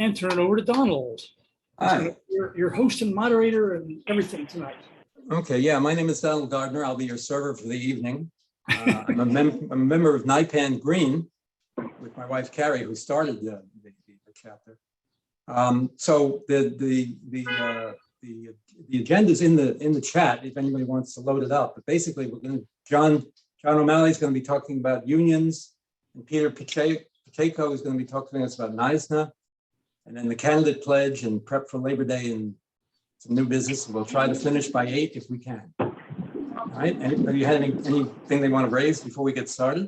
and turn it over to Donald. Hi. Your host and moderator and everything tonight. Okay, yeah, my name is Donald Gardner. I'll be your server for the evening. I'm a member of NYPAN Green with my wife Carrie, who started the chapter. So the agenda is in the chat if anybody wants to load it up. But basically, we're going to John O'Malley is going to be talking about unions, and Peter Pacheco is going to be talking to us about NYSNA, and then the candidate pledge and prep for Labor Day and some new business. We'll try to finish by 8 if we can. All right. Anybody had anything they want to raise before we get started?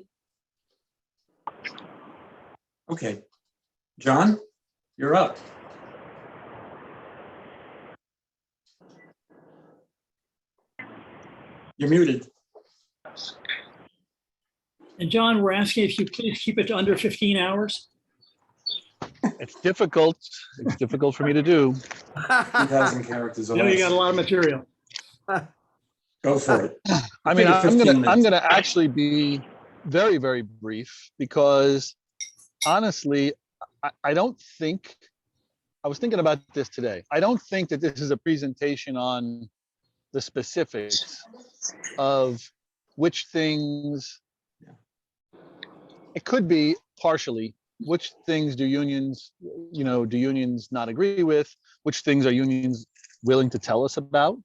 Okay, John, you're up. You're muted. And John, we're asking if you please keep it to under 15 hours. It's difficult. It's difficult for me to do. 2,000 characters. I know you got a lot of material. Go for it. I mean, I'm gonna actually be very, very brief because honestly, I don't think, I was thinking about this today. I don't think that this is a presentation on the specifics of which things, it could be partially, which things do unions not agree with? Which things are unions willing to tell us about?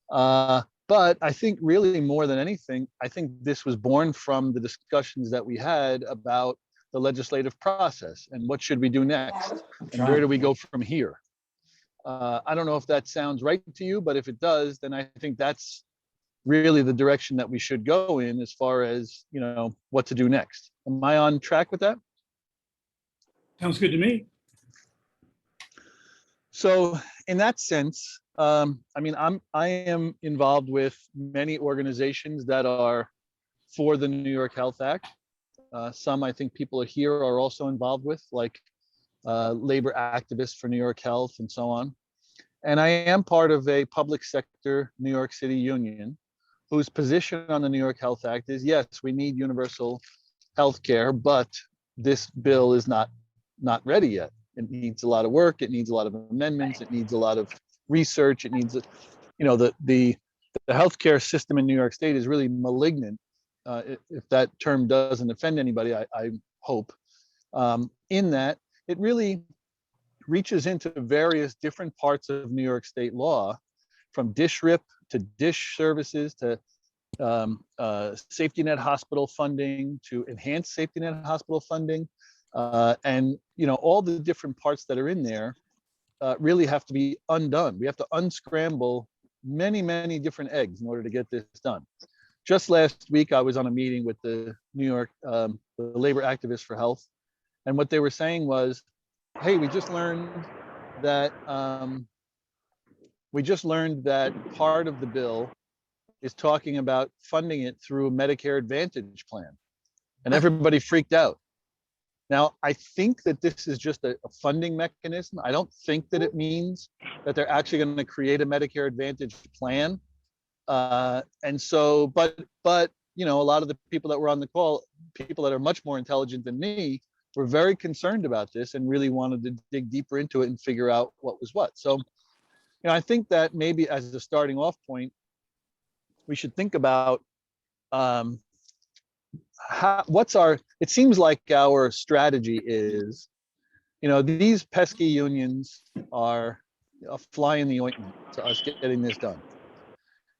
But I think really more than anything, I think this was born from the discussions that we had about the legislative process and what should we do next? And where do we go from here? I don't know if that sounds right to you, but if it does, then I think that's really the direction that we should go in as far as, what to do next. Am I on track with that? Sounds good to me. So in that sense, I am involved with many organizations that are for the New York Health Act. Some I think people here are also involved with, like labor activists for New York Health and so on. And I am part of a public sector New York City union whose position on the New York Health Act is, yes, we need universal health care, but this bill is not ready yet. It needs a lot of work. It needs a lot of amendments. It needs a lot of research. It needs, the healthcare system in New York State is really malignant. If that term doesn't offend anybody, I hope, in that it really reaches into various different parts of New York State law, from DSHRIP to DISH services to safety net hospital funding to enhanced safety net hospital funding. And all the different parts that are in there really have to be undone. We have to unscramble many, many different eggs in order to get this done. Just last week, I was on a meeting with the New York, the labor activists for health. And what they were saying was, hey, we just learned that part of the bill is talking about funding it through a Medicare Advantage plan. And everybody freaked out. Now, I think that this is just a funding mechanism. I don't think that it means that they're actually going to create a Medicare Advantage plan. And so, but a lot of the people that were on the call, people that are much more intelligent than me, were very concerned about this and really wanted to dig deeper into it and figure out what was what. So, I think that maybe as a starting off point, we should think about it seems like our strategy is, these pesky unions are a fly in the ointment to us getting this done.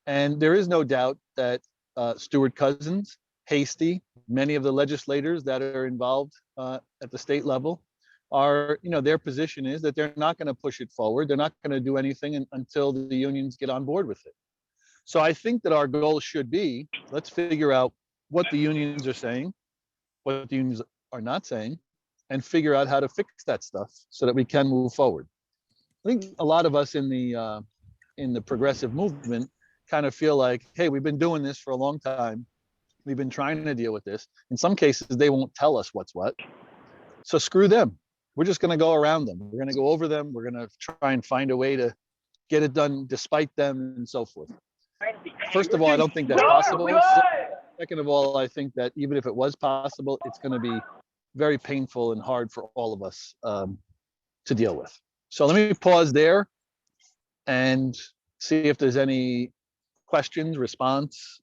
And there is no doubt that Stuart Cousins, Hasty, many of the legislators that are involved at the state level are, their position is that they're not going to push it forward. They're not going to do anything until the unions get on board with it. So I think that our goal should be, let's figure out what the unions are saying, what the unions are not saying, and figure out how to fix that stuff so that we can move forward. I think a lot of us in the progressive movement kind of feel like, hey, we've been doing this for a long time. We've been trying to deal with this. In some cases, they won't tell us what's what. So screw them. We're just going to go around them. We're going to go over them. We're going to try and find a way to get it done despite them and so forth. First of all, I don't think that's possible. Second of all, I think that even if it was possible, it's going to be very painful and hard for all of us to deal with. So let me pause there and see if there's any questions, response,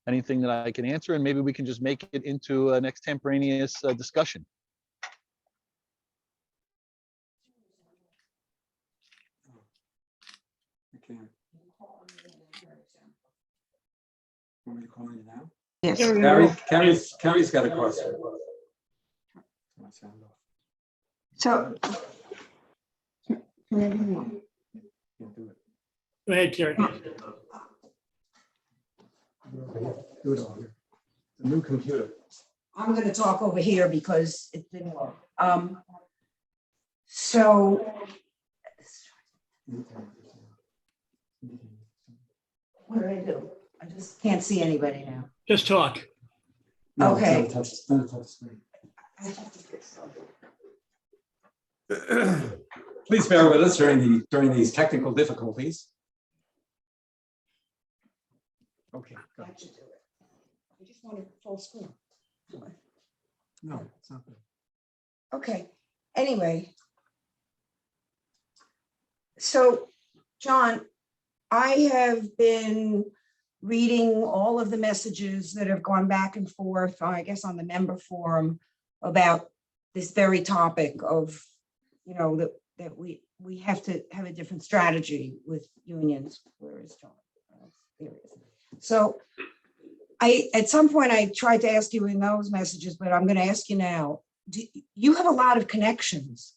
anything that I can answer, and maybe we can just make it into an extemporaneous discussion. Okay. Want me to call in now? Yes. Carrie's got a question. So. Can't do it. Go ahead, Carrie. Do it all here. The new computer. I'm going to talk over here because it didn't work. So what do I do? I just can't see anybody now. Just talk. No, it's Okay. not a touch screen. I have to fix something. Please bear with us during these technical difficulties. Okay. Go. That should do it. I just wanted full screen. No, it's not good. Okay, anyway. So, John, I have been reading all of the messages that have gone back and forth, I guess, on the member forum about this very topic of, you know, that we have to have a different strategy with unions. Where is John? There he is. So at some point I tried to ask you in those messages, but I'm going to ask you now. You have a lot of connections,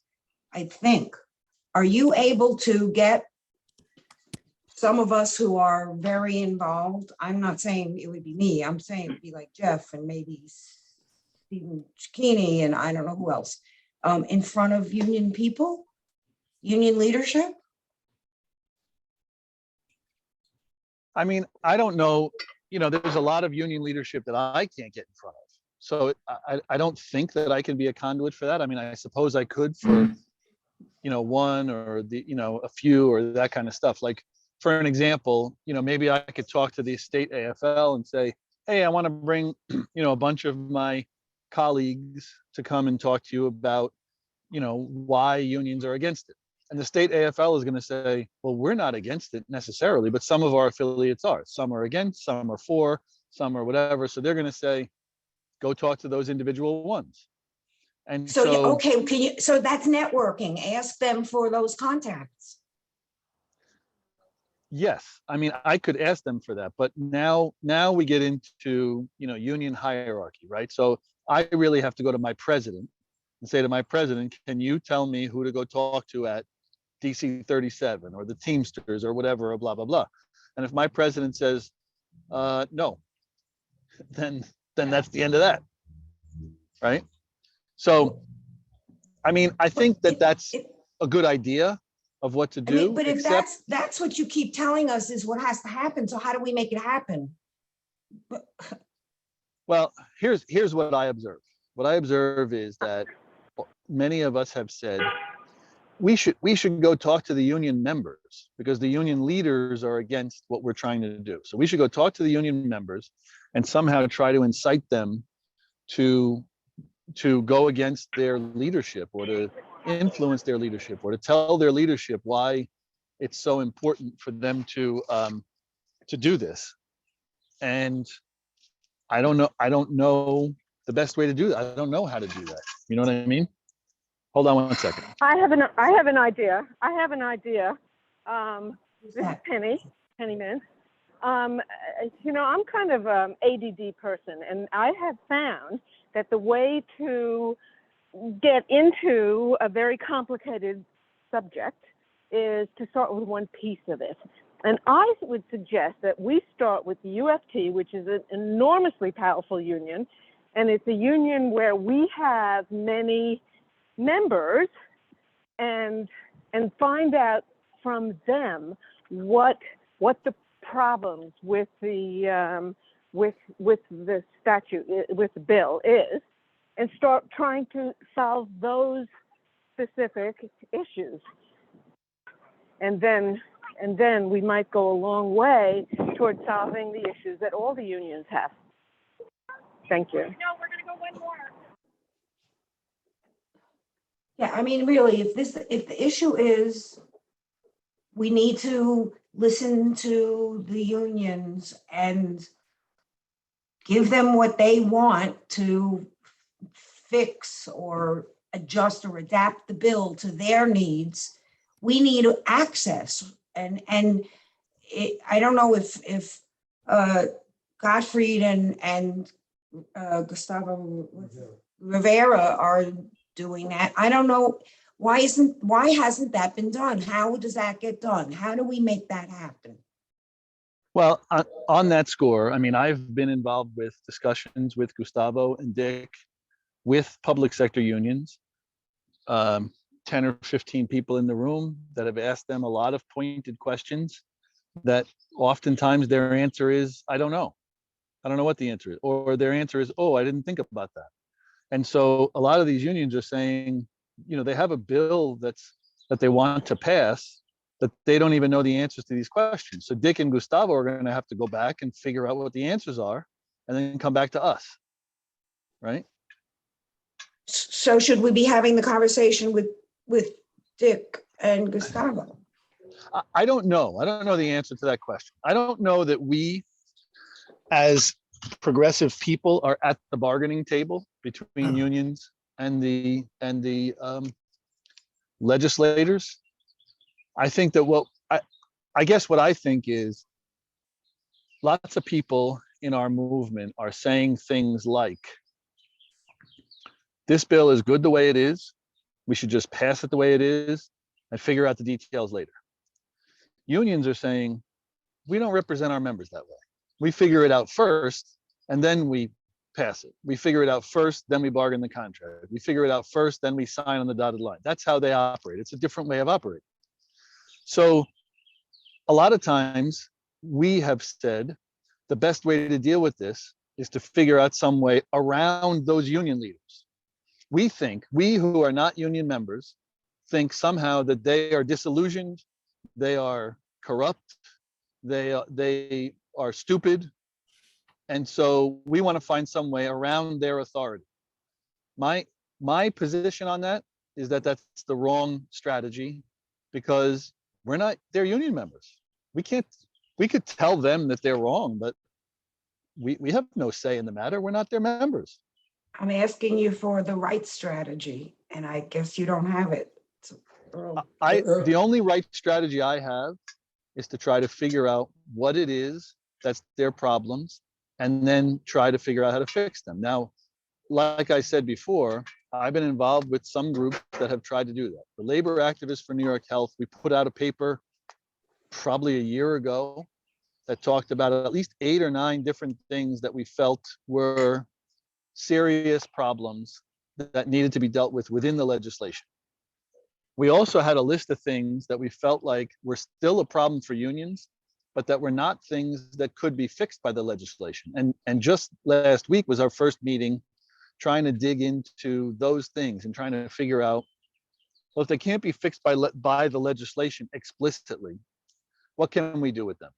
I think. Are you able to get some of us who are very involved? I'm not saying it would be me. I'm saying it would be like Jeff and maybe Stephen Cicchini and I don't know who else, in front of union people, union leadership? I mean, I don't know, you know, there's a lot of union leadership that I can't get in front of. So I don't think that I can be a conduit for that. I mean, I suppose I could for, you know, one or the, you know, a few or that kind of stuff. Like, for an example, you know, maybe I could talk to the state AFL and say, hey, I want to bring, you know, a bunch of my colleagues to come and talk to you about, you know, why unions are against it. And the state AFL is going to say, well, we're not against it necessarily, but some of our affiliates are. Some are against, some are for, some are whatever. So they're going to say, go talk to those individual ones. And So, yeah, okay, can you, so that's networking. Ask them for those contacts. yes, I mean, I could ask them for that, but now we get into, you know, union hierarchy, right? So I really have to go to my president and say to my president, can you tell me who to go talk to at DC 37 or the Teamsters or whatever, or blah, blah, blah. And if my president says, no, then that's the end of that, right? So, I mean, I think that that's a good idea of what to do. I mean, but if that's what you keep telling us is what has to happen, so how do we make it happen? Well, here's what I observe. What I observe is that many of us have said, we should go talk to the union members because the union leaders are against what we're trying to do. So we should go talk to the union members and somehow try to incite them to go against their leadership or to influence their leadership or to tell their leadership why it's so important for them to do this. And I don't know the best way to do that. I don't know how to do that. You know what I mean? Hold on one second. I have an idea. This is Penny Mintz. You know, I'm kind of an ADD person, and I have found that the way to get into a very complicated subject is to start with one piece of it. And I would suggest that we start with the UFT, which is an enormously powerful union, and it's a union where we have many members, and find out from them what the problems with the statute, with the bill is, and start trying to solve those specific issues. And then we might go a long way toward solving the issues that all the unions have. Thank you. No, we're going to go one more. Yeah, I mean, really, if the issue is we need to listen to the unions and give them what they want to fix or adjust or adapt the bill to their needs, we need access. And I don't know if Gottfried and Gustavo Rivera are doing that. I don't know. Why hasn't that been done? How does that get done? How do we make that happen? Well, on that score, I mean, I've been involved with discussions with Gustavo and Dick, with public sector unions, 10 or 15 people in the room that have asked them a lot of pointed questions that oftentimes their answer is, I don't know. I don't know what the answer is. Or their answer is, oh, I didn't think about that. And so a lot of these unions are saying, you know, they have a bill that they want to pass, that they don't even know the answers to these questions. So Dick and Gustavo are going to have to go back and figure out what the answers are and then come back to us, right? So should we be having the conversation with Dick and Gustavo? I don't know. I don't know the answer to that question. I don't know that we, as progressive people, are at the bargaining table between unions and the legislators. I think that I guess what I think is lots of people in our movement are saying things like, this bill is good the way it is. We should just pass it the way it is and figure out the details later. Unions are saying, we don't represent our members that way. We figure it out first and then we pass it. We figure it out first, then we bargain the contract. We figure it out first, then we sign on the dotted line. That's how they operate. It's a different way of operating. So a lot of times we have said the best way to deal with this is to figure out some way around those union leaders. We think, we who are not union members, think somehow that they are disillusioned, they are corrupt, they are stupid. And so we want to find some way around their authority. My position on that is that that's the wrong strategy, because they're union members. We could tell them that they're wrong, but we have no say in the matter. We're not their members. I'm asking you for the right strategy, and I guess you don't have it. The only right strategy I have is to try to figure out what it is that's their problems and then try to figure out how to fix them. Now, like I said before, I've been involved with some groups that have tried to do that. The Labor Activists for New York Health, we put out a paper probably a year ago that talked about at least 8 or 9 different things that we felt were serious problems that needed to be dealt with within the legislation. We also had a list of things that we felt like were still a problem for unions, but that were not things that could be fixed by the legislation. And just last week was our first meeting trying to dig into those things and trying to figure out, well, if they can't be fixed by the legislation explicitly, what can we do with them?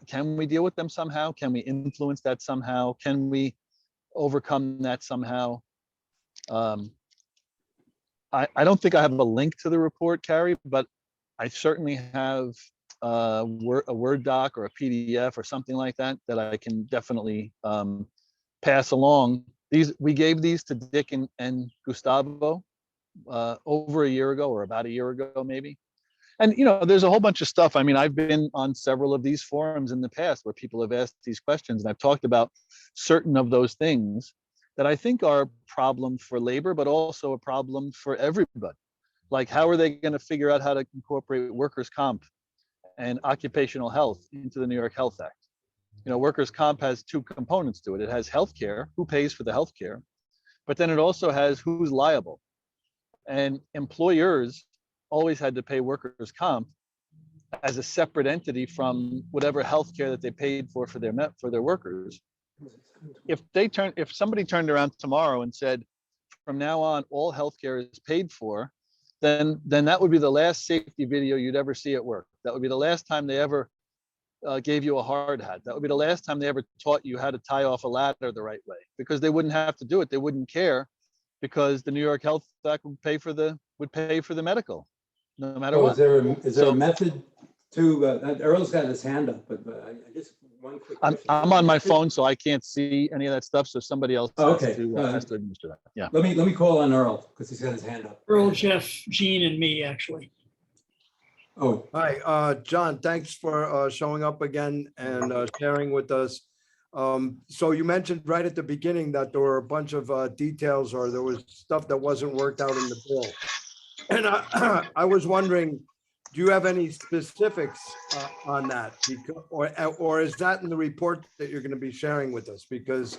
Can we deal with them somehow? Can we influence that somehow? Can we overcome that somehow? I don't think I have a link to the report, Carrie, but I certainly have a Word doc or a PDF or something like that that I can definitely pass along. We gave these to Dick and Gustavo over a year ago, or about a year ago, maybe. And, you know, there's a whole bunch of stuff. I mean, I've been on several of these forums in the past where people have asked these questions, and I've talked about certain of those things that I think are a problem for labor, but also a problem for everybody. Like, how are they going to figure out how to incorporate workers' comp and occupational health into the New York Health Act? You know, workers' comp has 2 components to it. It has healthcare, who pays for the healthcare, but then it also has who's liable. And employers always had to pay workers' comp as a separate entity from whatever healthcare that they paid for their workers. If somebody turned around tomorrow and said, from now on, all healthcare is paid for, then that would be the last safety video you'd ever see at work. That would be the last time they ever gave you a hard hat. That would be the last time they ever taught you how to tie off a ladder the right way, because they wouldn't have to do it. They wouldn't care, because the New York Health Act would pay for the would pay for the medical, no matter So what. is there a So- method to, Earl's got his hand up, but I just, one quick I'm question. on my phone, so I can't see any of that stuff. So somebody else Oh, has okay. to administer that. Yeah. Let me call on Earl, because he's got his hand up. Earl, Jeff, Jean, and me, actually. Oh, Hi, John, thanks for showing up again and sharing with us. So you mentioned right at the beginning that there were a bunch of details, or there was stuff that wasn't worked out in the bill. And I was wondering, do you have any specifics on that? Or is that in the report that you're going to be sharing with us? Because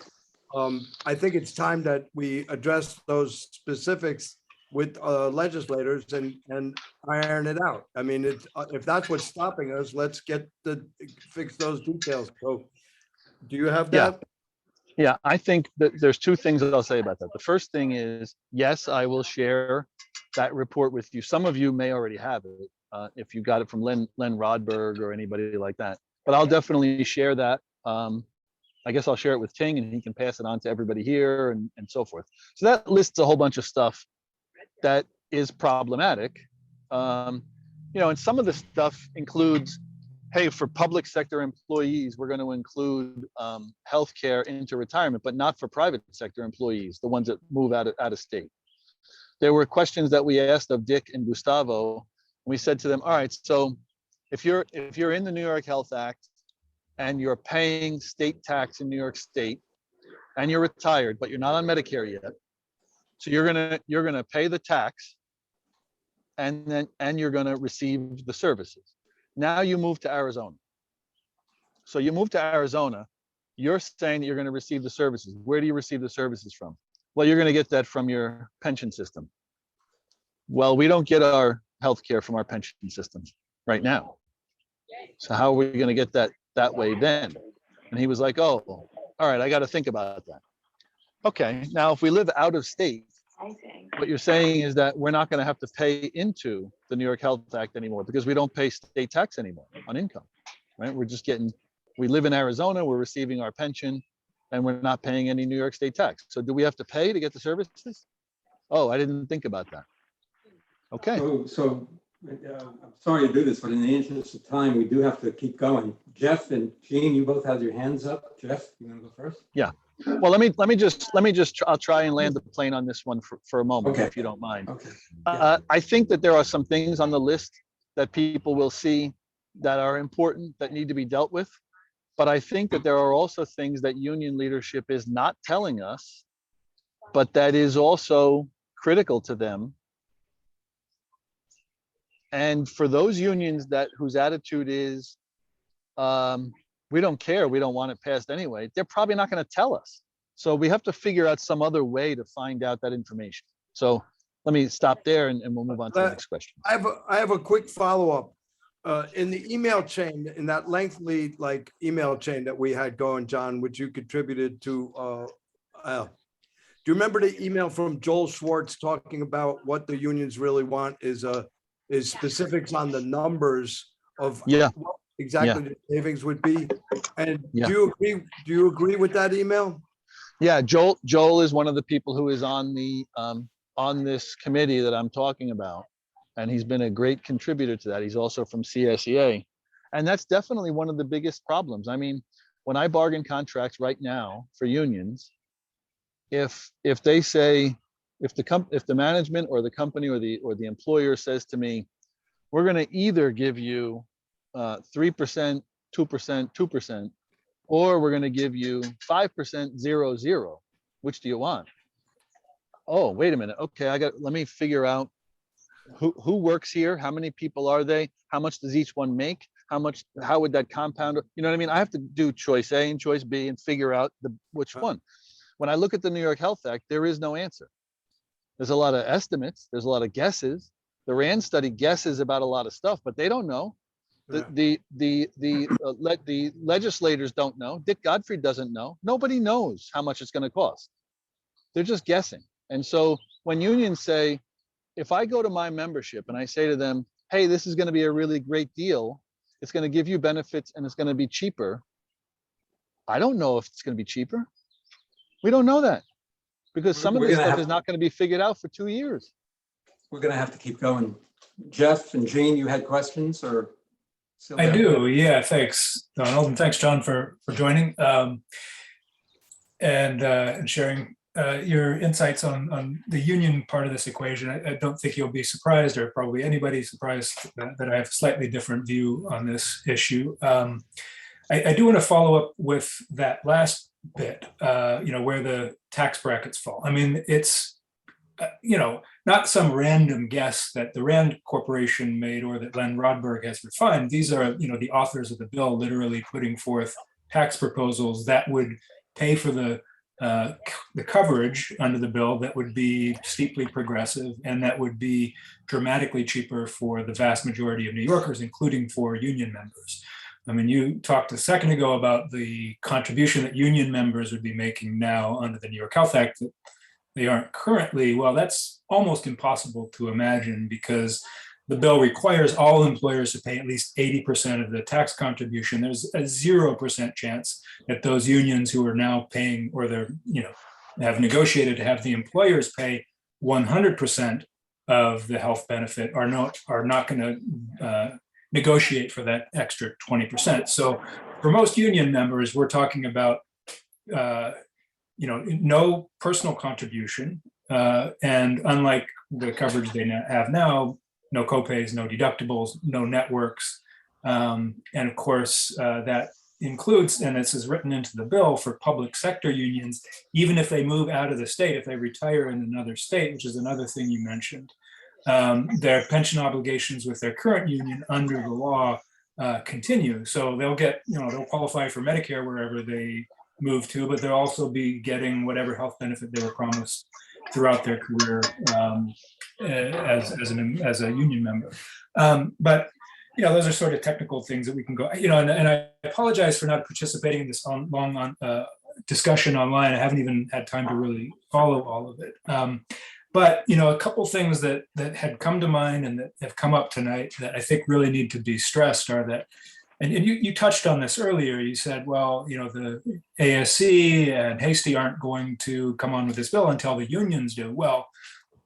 I think it's time that we address those specifics with legislators and iron it out. I mean, it's, if that's what's stopping us, let's fix those details. So do you have Yeah. that? Yeah, I think that there's two things that I'll say about that. The first thing is, yes, I will share that report with you. Some of you may already have it, if you got it from Len Rodberg or anybody like that. But I'll definitely share that. I guess I'll share it with Ting, and he can pass it on to everybody here and so forth. So that lists a whole bunch of stuff that is problematic. And some of the stuff includes, hey, for public sector employees, we're going to include healthcare into retirement, but not for private sector employees, the ones that move out of state. There were questions that we asked of Dick and Gustavo. We said to them, all right, so if you're in the New York Health Act and you're paying state tax in New York State and you're retired, but you're not on Medicare yet, so you're gonna pay the tax and you're gonna receive the services. Now you move to Arizona. So you move to Arizona, you're saying that you're gonna receive the services. Where do you receive the services from? Well, you're gonna get that from your pension system. Well, we don't get our healthcare from our pension systems right now. So how are we gonna get that way then? And he was like, oh, all right, I gotta think about that. Okay, now if we live out of state, what you're saying is that we're not going to have to pay into the New York Health Act anymore because we don't pay state tax anymore on income, right? We live in Arizona, we're receiving our pension, and we're not paying any New York State tax. So do we have to pay to get the services? Oh, I didn't think about that. Okay. so I'm sorry to do this, but in the interest of time, we do have to keep going. Jeff and Jean, you both have your hands up. Jeff, you want to go first? Yeah. Well, let me just, I'll try and land the plane on this one for a moment, Okay. if you don't mind. Okay. I think that there are some things on the list that people will see that are important, that need to be dealt with. But I think that there are also things that union leadership is not telling us, but that is also critical to them. And for those unions whose attitude is, we don't care, we don't want it passed anyway, they're probably not going to tell us. So we have to figure out some other way to find out that information. So let me stop there and we'll move on to the next question. I have a quick follow-up. In the email chain, in that lengthy email chain that we had going, John, which you contributed to, do you remember the email from Joel Schwartz talking about what the unions really want is specifics on the numbers of what exactly the savings would be? And do you agree with that email? Yeah, Joel is one of the people who is on this committee that I'm talking about. And he's been a great contributor to that. He's also from CSEA. And that's definitely one of the biggest problems. I mean, when I bargain contracts right now for unions, if they say, if the management or the company or the employer says to me, we're going to either give you 3%, 2%, 2%, or we're going to give you 5%, 0, 0. Which do you want? Oh, wait a minute. Okay, let me figure out who works here, how many people are they, how much does each one make, how would that compound, you know what I mean? I have to do choice A and choice B and figure out which one. When I look at the New York Health Act, there is no answer. There's a lot of estimates, there's a lot of guesses. The RAND study guesses about a lot of stuff, but they don't know. The legislators don't know. Dick Godfrey doesn't know. Nobody knows how much it's going to cost. They're just guessing. And so when unions say, if I go to my membership and I say to them, hey, this is going to be a really great deal, it's going to give you benefits and it's going to be cheaper. I don't know if it's going to be cheaper. We don't know that because some of this stuff is not going to be figured out for 2 years. we're going to have to keep going. Jeff and Jean, you had questions or? I Sylvia? do, yeah, thanks, Donald, and thanks, John, for joining and sharing your insights on the union part of this equation. I don't think you'll be surprised, or probably anybody surprised, that I have a slightly different view on this issue. I do want to follow up with that last bit, where the tax brackets fall. I mean, it's not some random guess that the Rand Corporation made or that Len Rodberg has refined. These are, the authors of the bill literally putting forth tax proposals that would pay for the coverage under the bill that would be steeply progressive and that would be dramatically cheaper for the vast majority of New Yorkers, including for union members. I mean, you talked a second ago about the contribution that union members would be making now under the New York Health Act that they aren't currently. Well, that's almost impossible to imagine because the bill requires all employers to pay at least 80% of the tax contribution. There's a 0% chance that those unions who are now paying, or they're, have negotiated to have the employers pay 100% of the health benefit are not going to negotiate for that extra 20%. So for most union members, we're talking about no personal contribution, and unlike the coverage they have now, no copays, no deductibles, no networks, and of course that includes, and this is written into the bill for public sector unions, even if they move out of the state, if they retire in another state, which is another thing you mentioned, their pension obligations with their current union under the law continue. So they'll get, they'll qualify for Medicare wherever they move to, but they'll also be getting whatever health benefit they were promised throughout their career as a union member. But those are sort of technical things that we can go, and I apologize for not participating in this long discussion online. I haven't even had time to really follow all of it. But a couple things that had come to mind and that have come up tonight that I think really need to be stressed are that, and you touched on this earlier. You said, well, the ASC and Hasty aren't going to come on with this bill until the unions do. Well,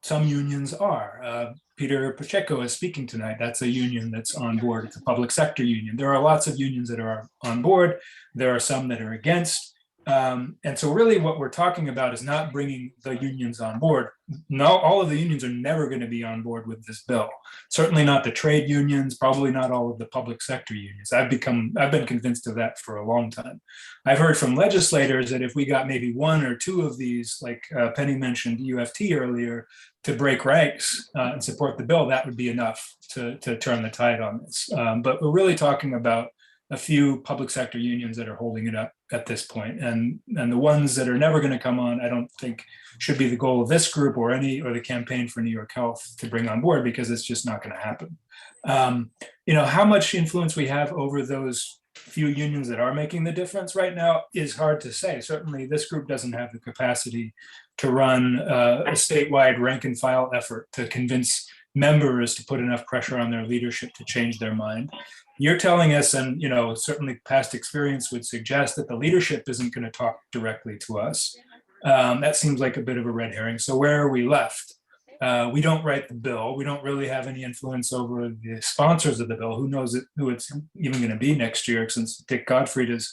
some unions are. Peter Pacheco is speaking tonight. That's a union that's on board. It's a public sector union. There are lots of unions that are on board. There are some that are against. And so really what we're talking about is not bringing the unions on board. No, all of the unions are never going to be on board with this bill. Certainly not the trade unions, probably not all of the public sector unions. I've been convinced of that for a long time. I've heard from legislators that if we got maybe one or two of these, like Penny mentioned UFT earlier, to break ranks and support the bill, that would be enough to turn the tide on this. But we're really talking about a few public sector unions that are holding it up at this point. And the ones that are never going to come on, I don't think should be the goal of this group or the campaign for New York Health to bring on board, because it's just not going to happen. How much influence we have over those few unions that are making the difference right now is hard to say. Certainly this group doesn't have the capacity to run a statewide rank and file effort to convince members to put enough pressure on their leadership to change their mind. You're telling us, and certainly past experience would suggest that the leadership isn't going to talk directly to us. That seems like a bit of a red herring. So where are we left? We don't write the bill. We don't really have any influence over the sponsors of the bill. Who knows who it's even going to be next year, since Dick Gottfried is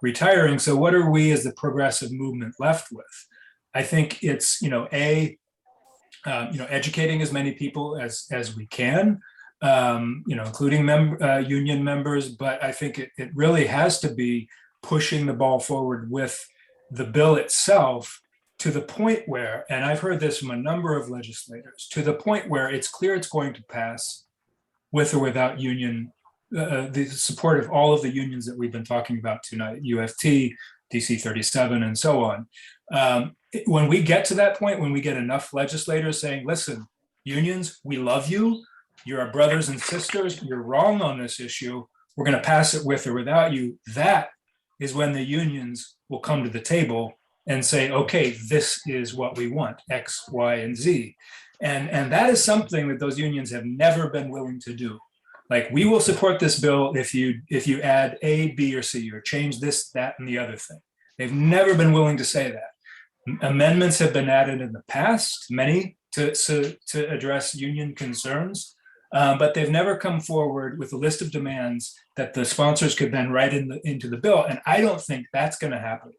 retiring. So what are we as the progressive movement left with? I think it's, educating as many people as we can, including union members. But I think it really has to be pushing the ball forward with the bill itself to the point where, and I've heard this from a number of legislators, to the point where it's clear it's going to pass with or without union, the support of all of the unions that we've been talking about tonight, UFT, DC 37, and so on. When we get to that point, when we get enough legislators saying, listen, unions, we love you, you're our brothers and sisters, you're wrong on this issue, we're going to pass it with or without you, that is when the unions will come to the table and say, okay, this is what we want, X, Y, and Z. And that is something that those unions have never been willing to do. Like, we will support this bill if you add A, B, or C, or change this, that, and the other thing. They've never been willing to say that. Amendments have been added in the past, many to address union concerns. But they've never come forward with a list of demands that the sponsors could then write into the bill. And I don't think that's going to happen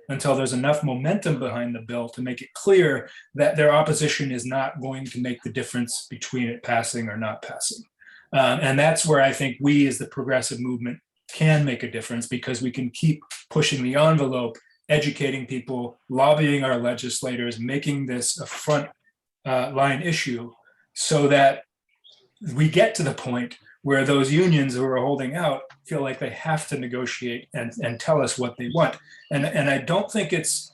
until there's enough momentum behind the bill to make it clear that their opposition is not going to make the difference between it passing or not passing. And that's where I think we as the progressive movement can make a difference, because we can keep pushing the envelope, educating people, lobbying our legislators, making this a front line issue, so that we get to the point where those unions who are holding out feel like they have to negotiate and tell us what they want. And I don't think it's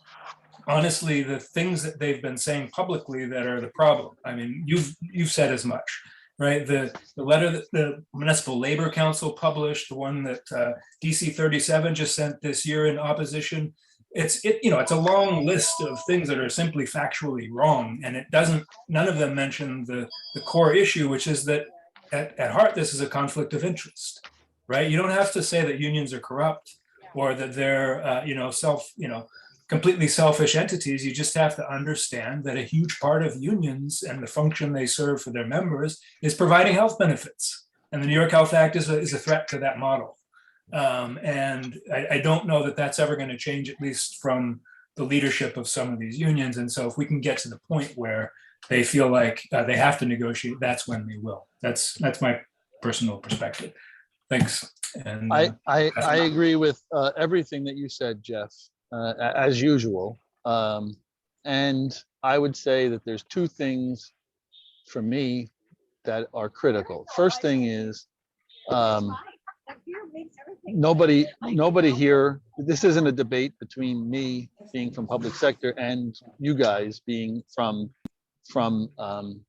honestly the things that they've been saying publicly that are the problem. I mean, you've said as much, right? The letter that the Municipal Labor Council published, the one that DC 37 just sent this year in opposition, it's a long list of things that are simply factually wrong, and none of them mention the core issue, which is that at heart this is a conflict of interest, right? You don't have to say that unions are corrupt or that they're completely selfish entities. You just have to understand that a huge part of unions and the function they serve for their members is providing health benefits, and the New York Health Act is a threat to that model. And I don't know that that's ever going to change, at least from the leadership of some of these unions. And so if we can get to the point where they feel like they have to negotiate, that's when they will. That's my personal perspective. Thanks. And I agree with everything that you said, Jeff, as usual. And I would say that there's two things for me that are critical. First thing is, nobody here, this isn't a debate between me being from public sector and you guys being from NYPAN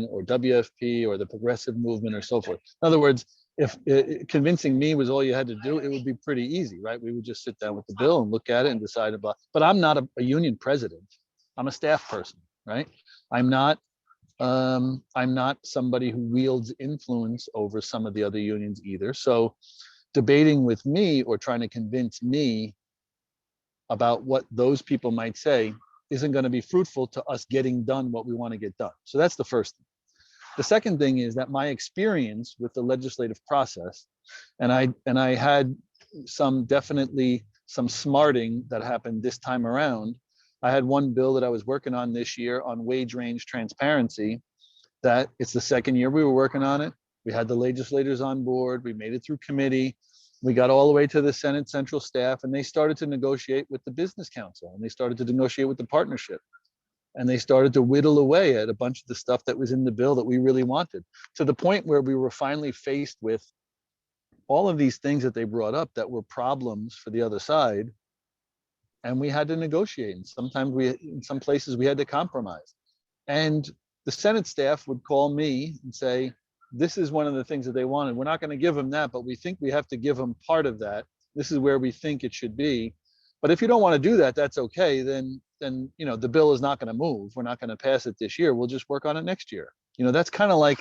or WFP or the progressive movement or so forth. In other words, if convincing me was all you had to do, it would be pretty easy, right? We would just sit down with the bill and look at it and decide about, but I'm not a union president. I'm a staff person, right? I'm not somebody who wields influence over some of the other unions either. So debating with me or trying to convince me about what those people might say isn't going to be fruitful to us getting done what we want to get done. So that's the first thing. The second thing is that my experience with the legislative process, and I had definitely some smarting that happened this time around. I had one bill that I was working on this year on wage range transparency, that it's the second year we were working on it. We had the legislators on board. We made it through committee. We got all the way to the Senate Central Staff, and they started to negotiate with the Business Council, and they started to negotiate with the partnership. And they started to whittle away at a bunch of the stuff that was in the bill that we really wanted, to the point where we were finally faced with all of these things that they brought up that were problems for the other side. And we had to negotiate. And sometimes in some places we had to compromise. And the Senate staff would call me and say, this is one of the things that they wanted. We're not going to give them that, but we think we have to give them part of that. This is where we think it should be. But if you don't want to do that, that's okay. Then the bill is not going to move. We're not going to pass it this year. We'll just work on it next year. That's kind of like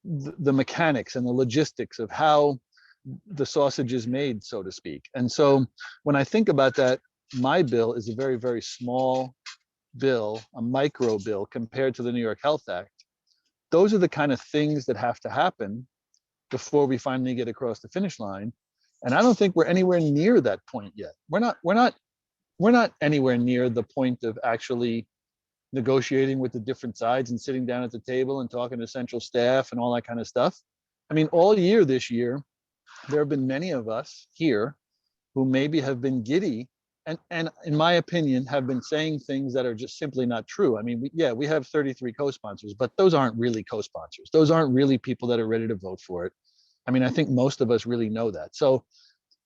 the mechanics and the logistics of how the sausage is made, so to speak. And so when I think about that, my bill is a very, very small bill, a micro bill compared to the New York Health Act. Those are the kind of things that have to happen before we finally get across the finish line. And I don't think we're anywhere near that point yet. We're not anywhere near the point of actually negotiating with the different sides and sitting down at the table and talking to central staff and all that kind of stuff. I mean, all year this year, there have been many of us here who maybe have been giddy and in my opinion, have been saying things that are just simply not true. I mean, we have 33 co-sponsors, but those aren't really co-sponsors. Those aren't really people that are ready to vote for it. I mean, I think most of us really know that. So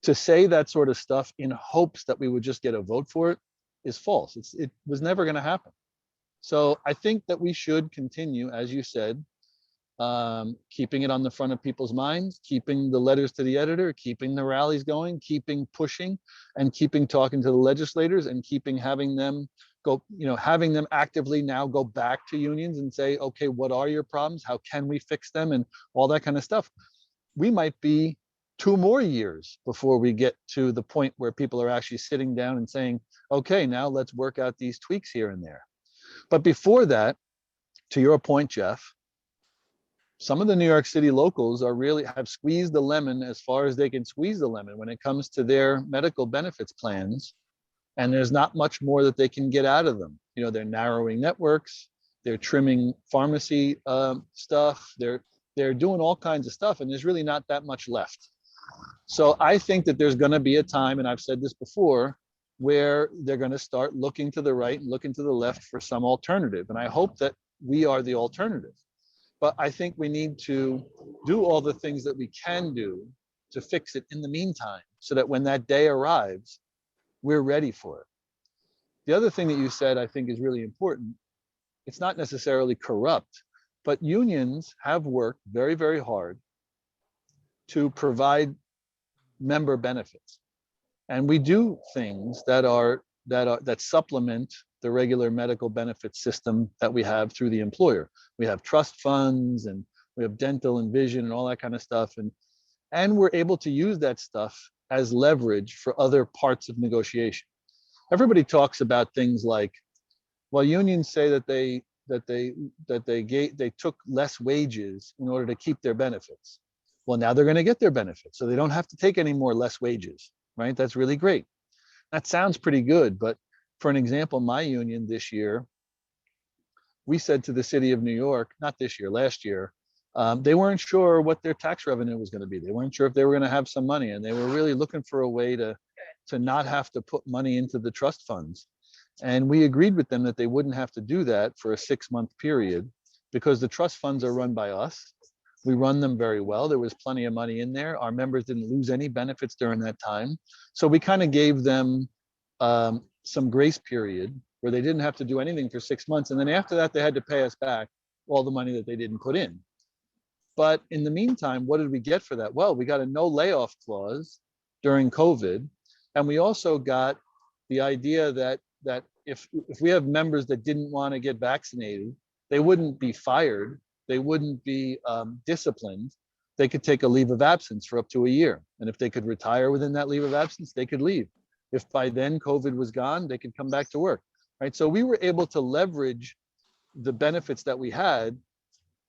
to say that sort of stuff in hopes that we would just get a vote for it is false. It was never going to happen. So I think that we should continue, as you said, keeping it on the front of people's minds, keeping the letters to the editor, keeping the rallies going, keeping pushing, and keeping talking to the legislators, and keeping having them actively now go back to unions and say, okay, what are your problems? How can we fix them? And all that kind of stuff. We might be 2 more years before we get to the point where people are actually sitting down and saying, okay, now let's work out these tweaks here and there. But before that, to your point, Jeff, some of the New York City locals are really have squeezed the lemon as far as they can squeeze the lemon when it comes to their medical benefits plans. And there's not much more that they can get out of them. You know, they're narrowing networks, they're trimming pharmacy stuff, they're doing all kinds of stuff, and there's really not that much left. So I think that there's going to be a time, and I've said this before, where they're going to start looking to the right and looking to the left for some alternative. And I hope that we are the alternative. But I think we need to do all the things that we can do to fix it in the meantime, so that when that day arrives, we're ready for it. The other thing that you said, I think, is really important. It's not necessarily corrupt, but unions have worked very, very hard to provide member benefits. And we do things that supplement the regular medical benefit system that we have through the employer. We have trust funds, and we have dental and vision and all that kind of stuff. And we're able to use that stuff as leverage for other parts of negotiation. Everybody talks about things like, well, unions say that they took less wages in order to keep their benefits. Well, now they're going to get their benefits, so they don't have to take any more less wages, right? That's really great. That sounds pretty good, but for an example, my union this year, we said to the city of New York, not this year, last year, they weren't sure what their tax revenue was going to be. They weren't sure if they were going to have some money, and they were really looking for a way to not have to put money into the trust funds. And we agreed with them that they wouldn't have to do that for a 6-month period, because the trust funds are run by us. We run them very well. There was plenty of money in there. Our members didn't lose any benefits during that time. So we kind of gave them some grace period where they didn't have to do anything for 6 months. And then after that, they had to pay us back all the money that they didn't put in. But in the meantime, what did we get for that? Well, we got a no layoff clause during COVID. And we also got the idea that if we have members that didn't want to get vaccinated, they wouldn't be fired. They wouldn't be disciplined. They could take a leave of absence for up to a year. And if they could retire within that leave of absence, they could leave. If by then COVID was gone, they could come back to work, right? So we were able to leverage the benefits that we had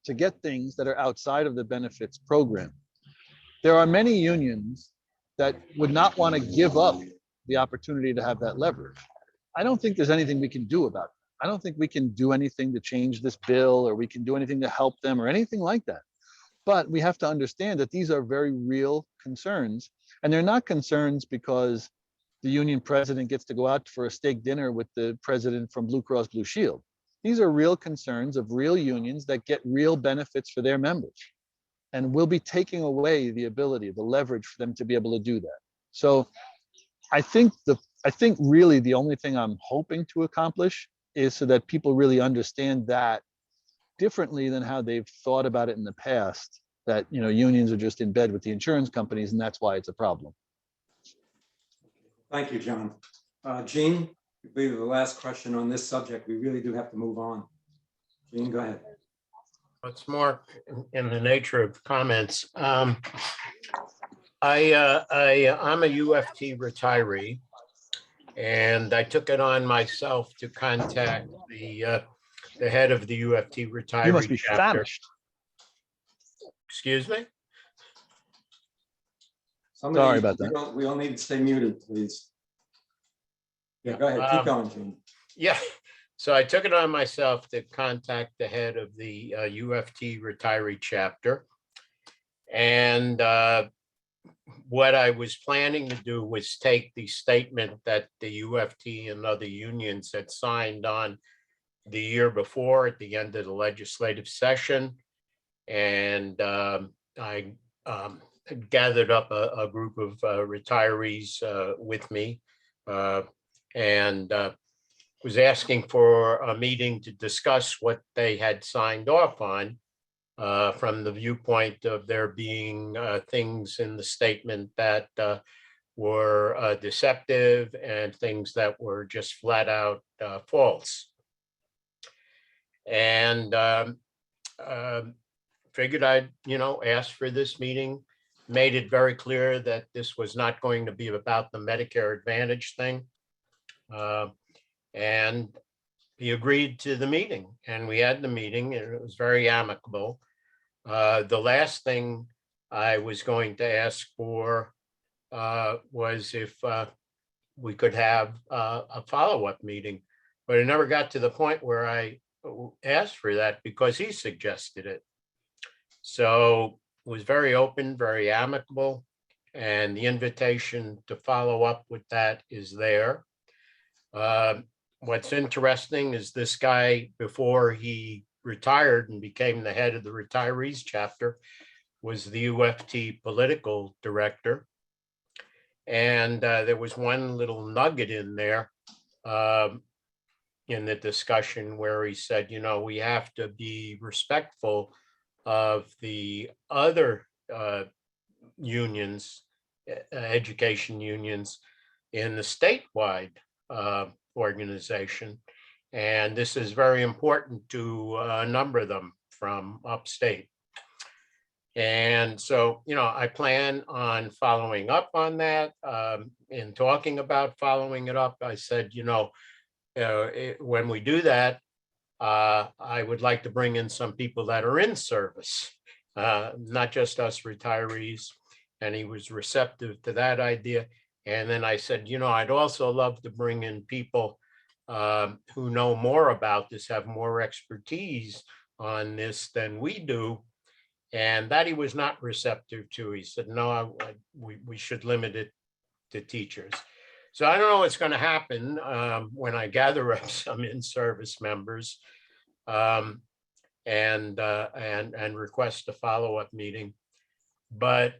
to get things that are outside of the benefits program. There are many unions that would not want to give up the opportunity to have that leverage. I don't think there's anything we can do about it. I don't think we can do anything to change this bill, or we can do anything to help them, or anything like that. But we have to understand that these are very real concerns, and they're not concerns because the union president gets to go out for a steak dinner with the president from Blue Cross Blue Shield. These are real concerns of real unions that get real benefits for their members. And we'll be taking away the ability, the leverage for them to be able to do that. So I think really the only thing I'm hoping to accomplish is so that people really understand that differently than how they've thought about it in the past, that, you know, unions are just in bed with the insurance companies, and that's why it's a problem. Thank you, John. Jean, I believe the last question on this subject. We really do have to move on. Jean, go ahead. It's more in the nature of comments. I'm a UFT retiree, and I took it on myself to contact the head of the UFT retiree You must be chapter. famished. Excuse me? Sorry about that. We all need to stay muted, please. Yeah, go ahead. Keep going, Jean. Yeah. So I took it on myself to contact the head of the UFT retiree chapter. And what I was planning to do was take the statement that the UFT and other unions had signed on the year before at the end of the legislative session. And I gathered up a group of retirees with me and was asking for a meeting to discuss what they had signed off on from the viewpoint of there being things in the statement that were deceptive and things that were just flat out false. And figured I'd, ask for this meeting, made it very clear that this was not going to be about the Medicare Advantage thing. And he agreed to the meeting, and we had the meeting, and it was very amicable. The last thing I was going to ask for was if we could have a follow-up meeting, but it never got to the point where I asked for that because he suggested it. So it was very open, very amicable, and the invitation to follow up with that is there. What's interesting is this guy, before he retired and became the head of the retirees chapter, was the UFT political director. And there was one little nugget in there in the discussion where he said, you know, we have to be respectful of the other unions, education unions in the statewide organization. And this is very important to a number of them from upstate. And so, you know, I plan on following up on that. In talking about following it up, I said, you know, when we do that, I would like to bring in some people that are in service, not just us retirees. And he was receptive to that idea. And then I said, you know, I'd also love to bring in people who know more about this, have more expertise on this than we do. And that he was not receptive to. He said, no, we should limit it to teachers. So I don't know what's going to happen when I gather up some in-service members and request a follow-up meeting. But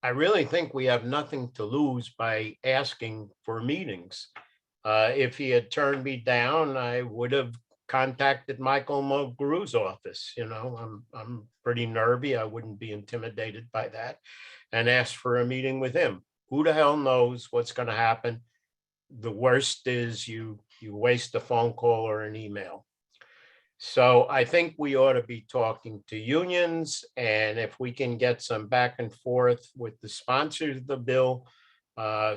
I really think we have nothing to lose by asking for meetings. If he had turned me down, I would have contacted Michael Mulgrew's office. You know, I'm pretty nervy. I wouldn't be intimidated by that, and asked for a meeting with him. Who the hell knows what's going to happen? The worst is you waste a phone call or an email. So I think we ought to be talking to unions, and if we can get some back and forth with the sponsors of the bill,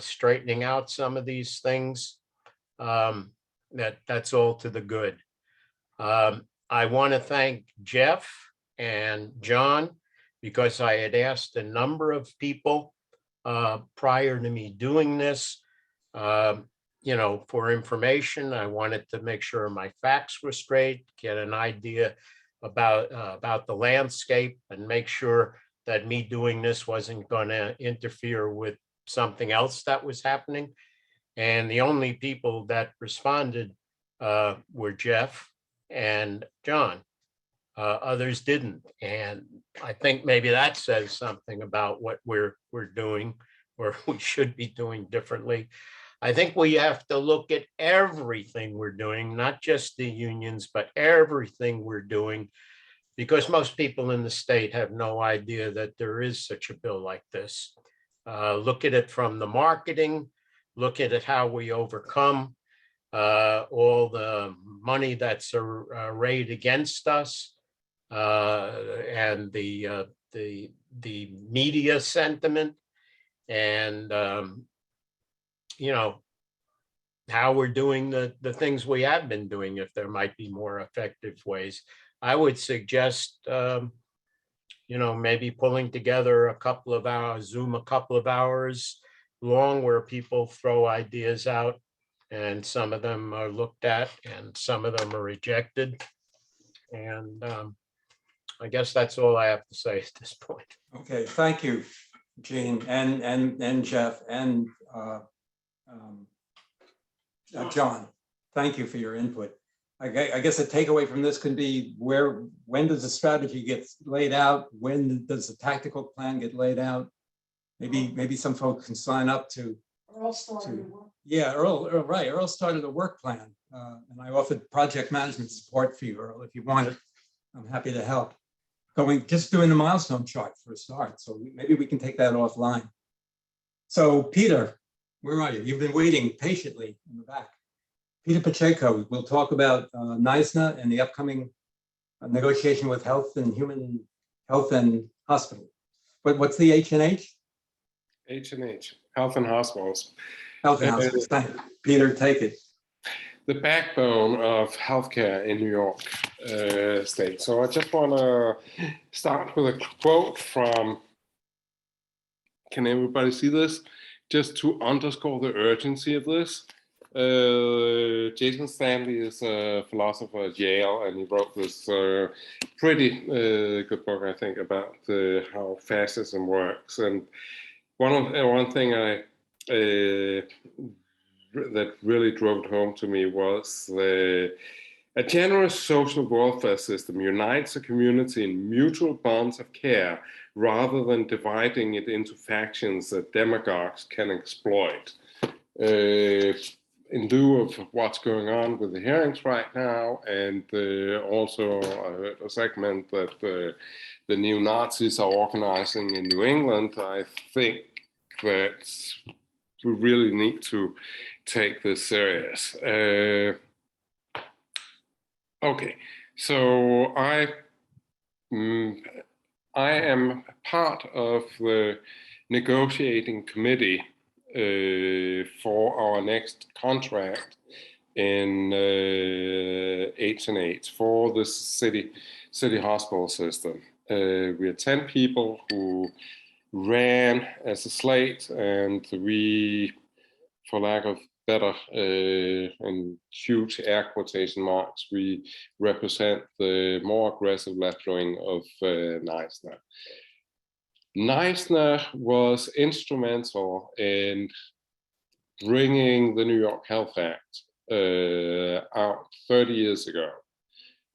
straightening out some of these things, that's all to the good. I want to thank Jeff and John, because I had asked a number of people prior to me doing this, you know, for information. I wanted to make sure my facts were straight, get an idea about the landscape, and make sure that me doing this wasn't going to interfere with something else that was happening. And the only people that responded were Jeff and John. Others didn't. And I think maybe that says something about what we're doing, or we should be doing differently. I think we have to look at everything we're doing, not just the unions, but everything we're doing, because most people in the state have no idea that there is such a bill like this. Look at it from the marketing, look at it how we overcome all the money that's arrayed against us, and the media sentiment, and you know, how we're doing the things we have been doing, if there might be more effective ways. I would suggest, you know, maybe pulling together a couple of hours, Zoom a couple of hours long, where people throw ideas out, and some of them are looked at and some of them are rejected. And I guess that's all I have to say at this point. Okay, thank you, Gene and Jeff and John. Thank you for your input. I guess a takeaway from this could be when does the strategy get laid out? When does the tactical plan get laid out? Maybe some folks can sign up to. Earl started. Yeah, Earl, right. Earl started a work plan, and I offered project management support for you, Earl. If you want it, I'm happy to help. Just doing the milestone chart for a start. So maybe we can take that offline. So Peter, where are you? You've been waiting patiently in the back. Peter Pacheco will talk about NYSNA and the upcoming negotiation with Health and Human Health and Hospital. But what's the H and H? H and H, Health and Hospitals. Health and Hospitals. Thank you. Peter, take it. the backbone of healthcare in New York State. So I just want to start with a quote from, can everybody see this? Just to underscore the urgency of this. Jason Stanley is a philosopher at Yale, and he wrote this pretty good book, I think, about how fascism works. And one thing that really drove it home to me was a generous social welfare system unites a community in mutual bonds of care rather than dividing it into factions that demagogues can exploit. In lieu of what's going on with the hearings right now, and also I heard a segment that the neo-Nazis are organizing in New England, I think that we really need to take this serious. Okay, so I am part of the negotiating committee for our next contract in H and H for the city hospital system. We are 10 people who ran as a slate, and we, for lack of better and huge air quotation marks, we represent the more aggressive left wing of NYSNA. NYSNA was instrumental in bringing the New York Health Act out 30 years ago.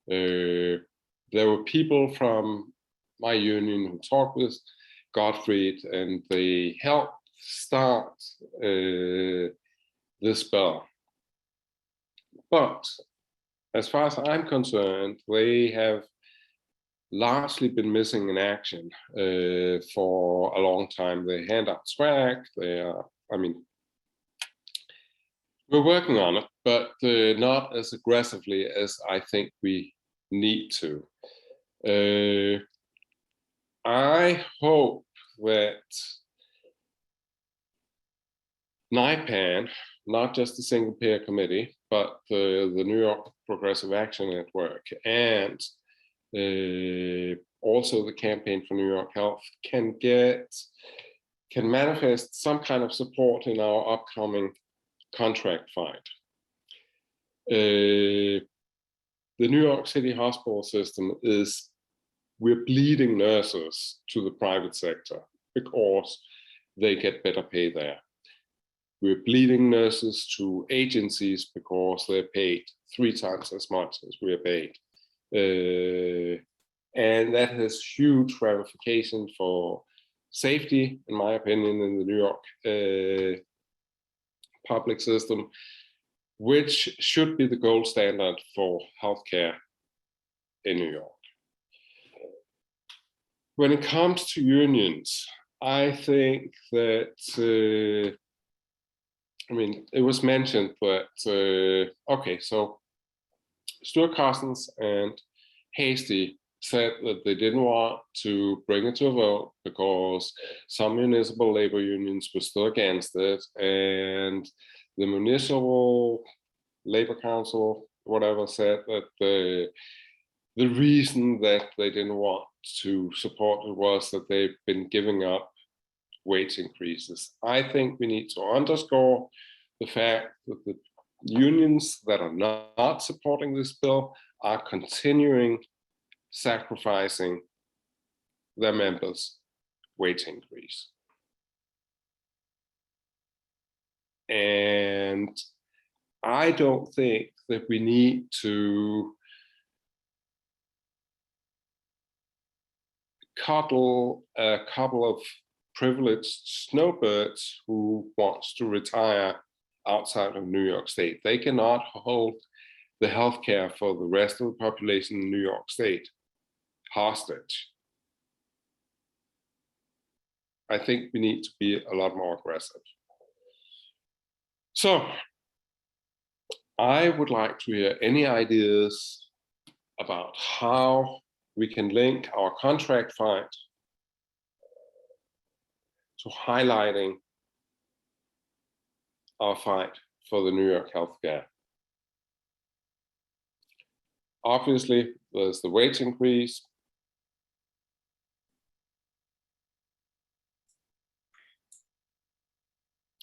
There were people from my union who talked with Gottfried, and they helped start this bill. But as far as I'm concerned, they have largely been missing in action for a long time. They hand out swag. We're working on it, but not as aggressively as I think we need to. I hope that NYPAN, not just the single payer committee, but the New York Progressive Action Network and also the Campaign for New York Health can manifest some kind of support in our upcoming contract fight. The New York City hospital system we're bleeding nurses to the private sector because they get better pay there. We're bleeding nurses to agencies because they're paid 3 times as much as we're paid. And that has huge ramifications for safety, in my opinion, in the New York public system, which should be the gold standard for healthcare in New York. When it comes to unions, I think that, it was mentioned that, okay, so Stuart Cousins and Hasty said that they didn't want to bring it to a vote because some municipal labor unions were still against it, and the municipal labor council, whatever, said that the reason that they didn't want to support it was that they've been giving up wage increases. I think we need to underscore the fact that the unions that are not supporting this bill are continuing sacrificing their members' wage increase. And I don't think that we need to coddle a couple of privileged snowbirds who wants to retire outside of New York State. They cannot hold the healthcare for the rest of the population in New York State hostage. I think we need to be a lot more aggressive. So I would like to hear any ideas about how we can link our contract fight to highlighting our fight for the New York healthcare obviously, there's the wage increase.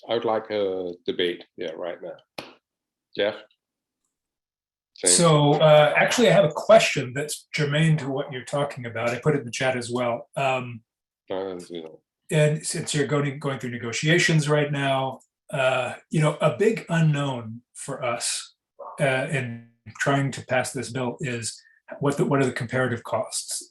I would like a debate right now. Jeff? Same. So actually, I have a question that's germane to what you're talking about. I put it in the chat as well. And since you're going through negotiations right now, a big unknown for us in trying to pass this bill is what are the comparative costs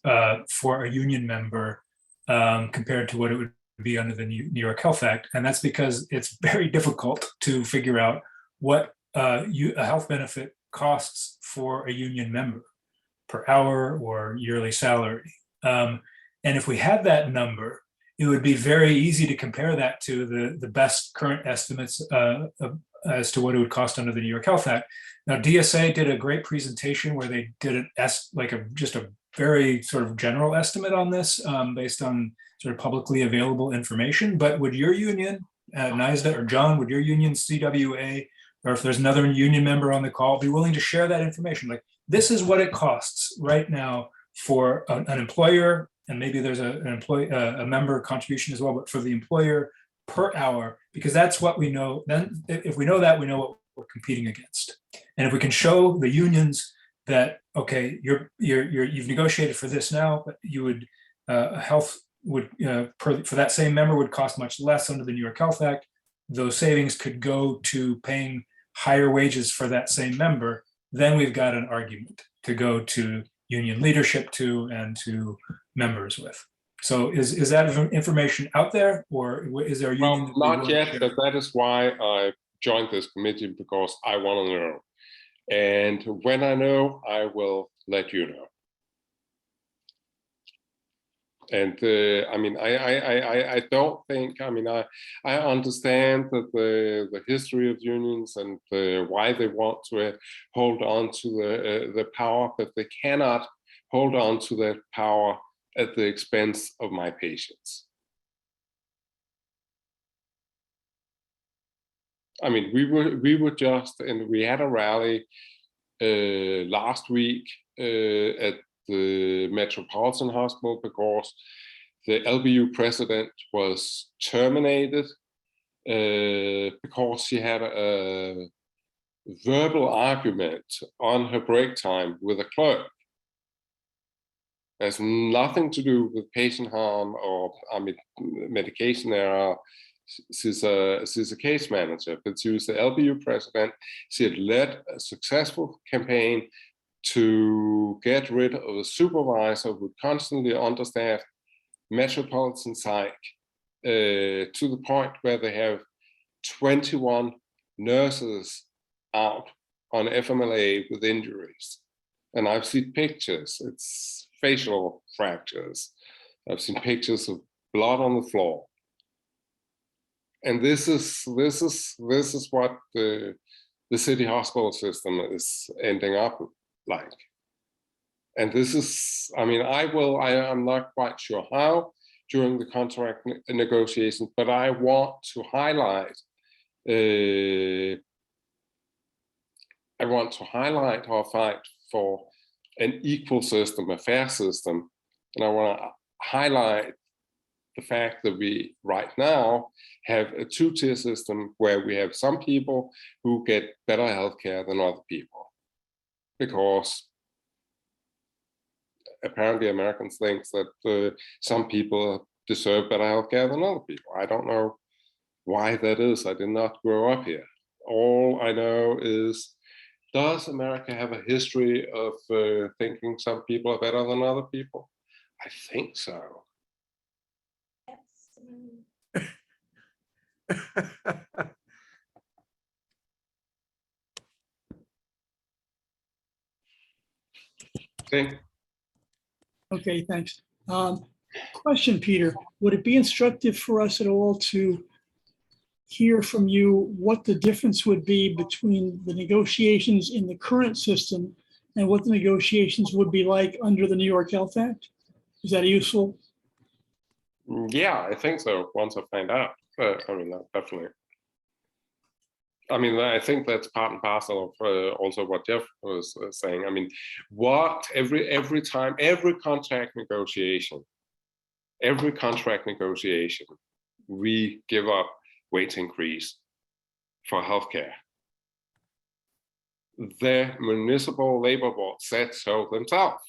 for a union member compared to what it would be under the New York Health Act. And that's because it's very difficult to figure out what a health benefit costs for a union member per hour or yearly salary. And if we had that number, it would be very easy to compare that to the best current estimates as to what it would cost under the New York Health Act. Now, DSA did a great presentation where they did just a very sort of general estimate on this based on sort of publicly available information. But would your union, NYSNA or John, would your union, CWA, or if there's another union member on the call, be willing to share that information? Like, this is what it costs right now for an employer, and maybe there's a member contribution as well, but for the employer per hour, because that's what we know. Then if we know that, we know what we're competing against. And if we can show the unions that, okay, you've negotiated for this now, but you would, health would, for that same member would cost much less under the New York Health Act, those savings could go to paying higher wages for that same member, then we've got an argument to go to union leadership to and to members with. So is that information out there, or is there a union? Well, not yet, but that is why I joined this committee, because I want to know. And when I know, I will let you know. And I mean, I don't think, I mean, I understand that the history of unions and why they want to hold on to the power, but they cannot hold on to that power at the expense of my patients. I mean, we were just, and we had a rally last week at the Metropolitan Hospital because the LBU president was terminated because she had a verbal argument on her break time with a clerk. Has nothing to do with patient harm or, I mean, medication error. She's a case manager, but she was the LBU president. She had led a successful campaign to get rid of a supervisor who constantly understaffed Metropolitan Psych to the point where they have 21 nurses out on FMLA with injuries. And I've seen pictures, it's facial fractures. I've seen pictures of blood on the floor. And this is what the city hospital system is ending up like. And this is, I mean, I'm not quite sure how during the contract negotiations, but I want to highlight our fight for an equal system, a fair system. And I want to highlight the fact that we right now have a two-tier system where we have some people who get better healthcare than other people, because apparently Americans think that some people deserve better healthcare than other people. I don't know why that is. I did not grow up here. All I know is, does America have a history of thinking some people are better than other people? I think so. Okay, thanks. Question, Peter, would it be instructive for us at all to hear from you what the difference would be between the negotiations in the current system and what the negotiations would be like under the New York Health Act? Is that useful? Yeah, I think so. Once I find out, I mean, definitely. I mean, I think that's part and parcel of also what Jeff was saying. I mean, what every time, every contract negotiation, we give up wage increase for healthcare. The municipal labor board said so themselves.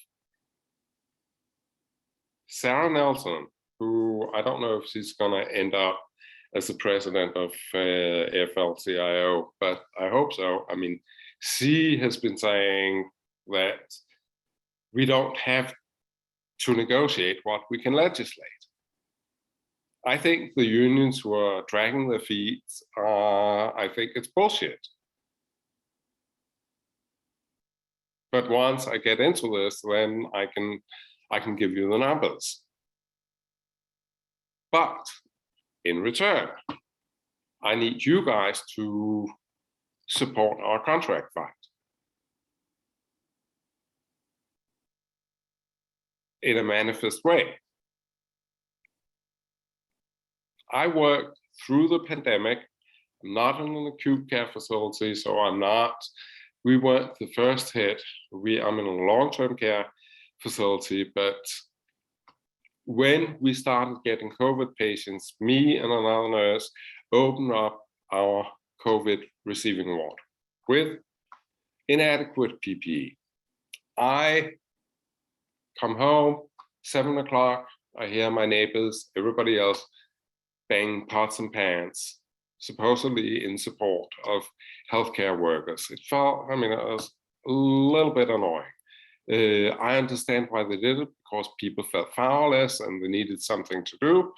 Sarah Nelson, who I don't know if she's going to end up as the president of AFL-CIO, but I hope so. I mean, she has been saying that we don't have to negotiate what we can legislate. I think the unions who are dragging their feet, I think it's bullshit. But once I get into this, then I can give you the numbers. But in return, I need you guys to support our contract fight. In a manifest way. I worked through the pandemic. I'm not in an acute care facility, so we weren't the first hit. I'm in a long-term care facility, but when we started getting COVID patients, me and another nurse opened up our COVID receiving ward with inadequate PPE. I come home, 7 o'clock, I hear my neighbors, everybody else banging pots and pans, supposedly in support of healthcare workers. It was a little bit annoying. I understand why they did it, because people felt powerless and they needed something to do.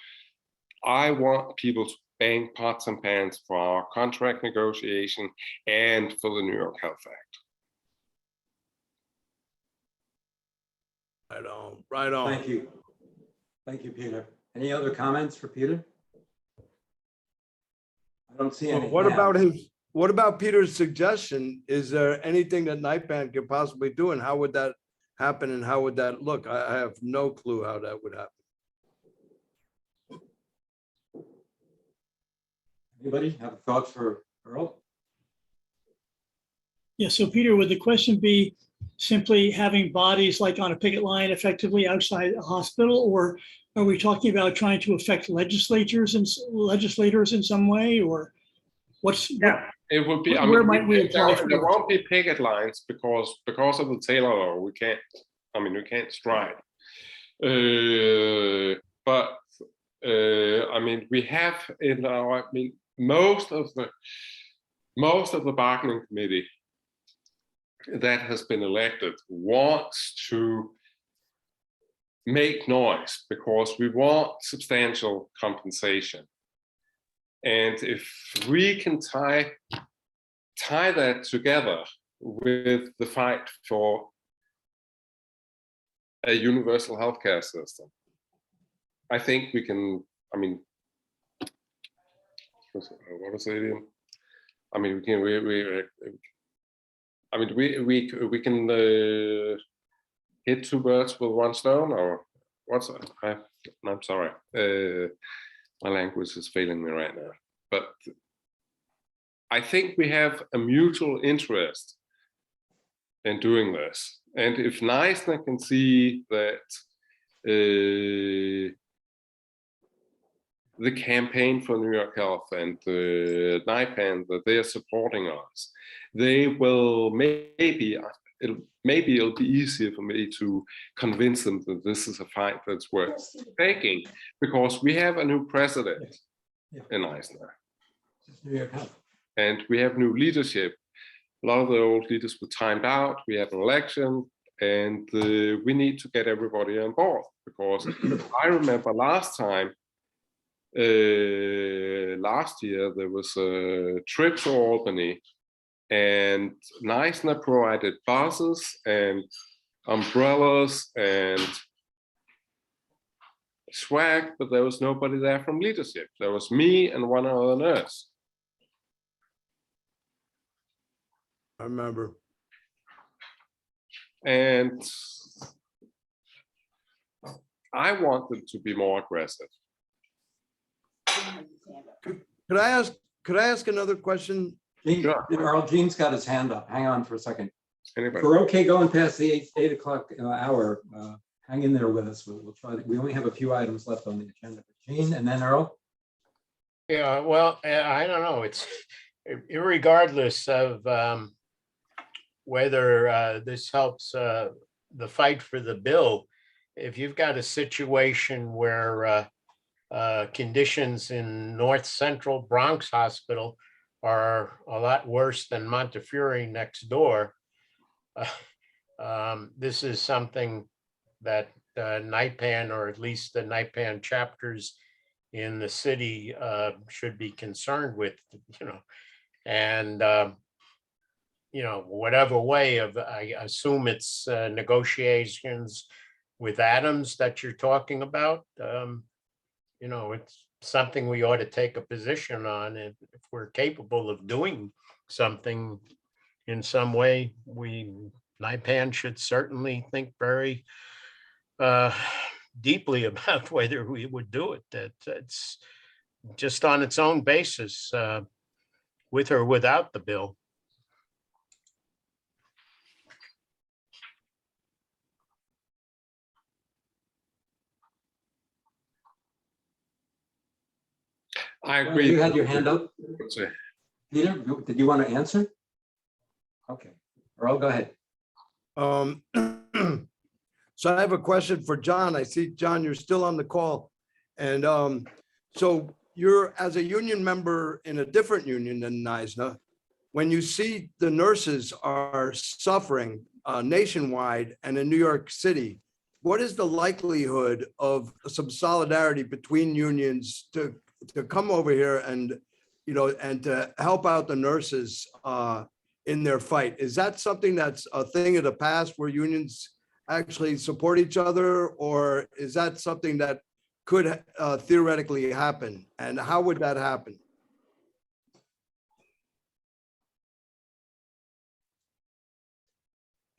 I want people to bang pots and pans for our contract negotiation and for the New York Health Act. Right on, right on. Thank you. Thank you, Peter. Any other comments for Peter? I don't see any. What about Peter's suggestion? Is there anything that NYPAN could possibly do, and how would that happen, and how would that look? I have no clue how that would happen. Anybody have a thought for Earl? Yeah, so Peter, would the question be simply having bodies like on a picket line effectively outside a hospital, or are we talking about trying to affect legislators in some way, or what's? It would be. Where might we apply for there this? won't be picket lines because of the Taylor law. We can't. We can't strike. But we have in our. Most of the bargaining committee that has been elected wants to make noise because we want substantial compensation. And if we can tie that together with the fight for a universal healthcare system, I think we can, what was the idiom? We can hit two birds with one stone, or what's I'm sorry, my language is failing me right now. But I think we have a mutual interest in doing this, and if NYSNA can see that the campaign for New York Health and the NYPAN, that they are supporting us, they will maybe it'll be easier for me to convince them that this is a fight that's worth taking, because we have a new president in NYSNA. And we have new leadership. A lot of the old leaders were timed out. We had an election, and we need to get everybody on board, because I remember last year there was a trip to Albany, and NYSNA provided buses and umbrellas and swag, but there was nobody there from leadership. There was me and one other nurse. I remember. And I want them to be more aggressive. Could I ask another question? Gene, Sure. Earl, Gene's got his hand up. Hang on for a second. Anybody? We're okay going past the 8 o'clock hour. Hang in there with us. We'll try. We only have a few items left on the agenda. Gene and then Earl. Yeah, well, I don't know. It's irregardless of whether this helps the fight for the bill. If you've got a situation where conditions in North Central Bronx Hospital are a lot worse than Montefiore next door, this is something that NYPAN, or at least the NYPAN chapters in the city should be concerned with, and whatever way of, I assume it's negotiations with Adams that you're talking about. It's something we ought to take a position on, and if we're capable of doing something in some way, NYPAN should certainly think very deeply about whether we would do it. That's just on its own basis, with or without the bill. I agree. You had your hand up. Sorry. Peter, did you want to answer? Okay. Earl, go ahead. So I have a question for John. I see, John, you're still on the call. And so you're, as a union member in a different union than NYSNA, when you see the nurses are suffering nationwide and in New York City, what is the likelihood of some solidarity between unions to come over here and, and to help out the nurses in their fight? Is that something that's a thing of the past where unions actually support each other, or is that something that could theoretically happen? And how would that happen?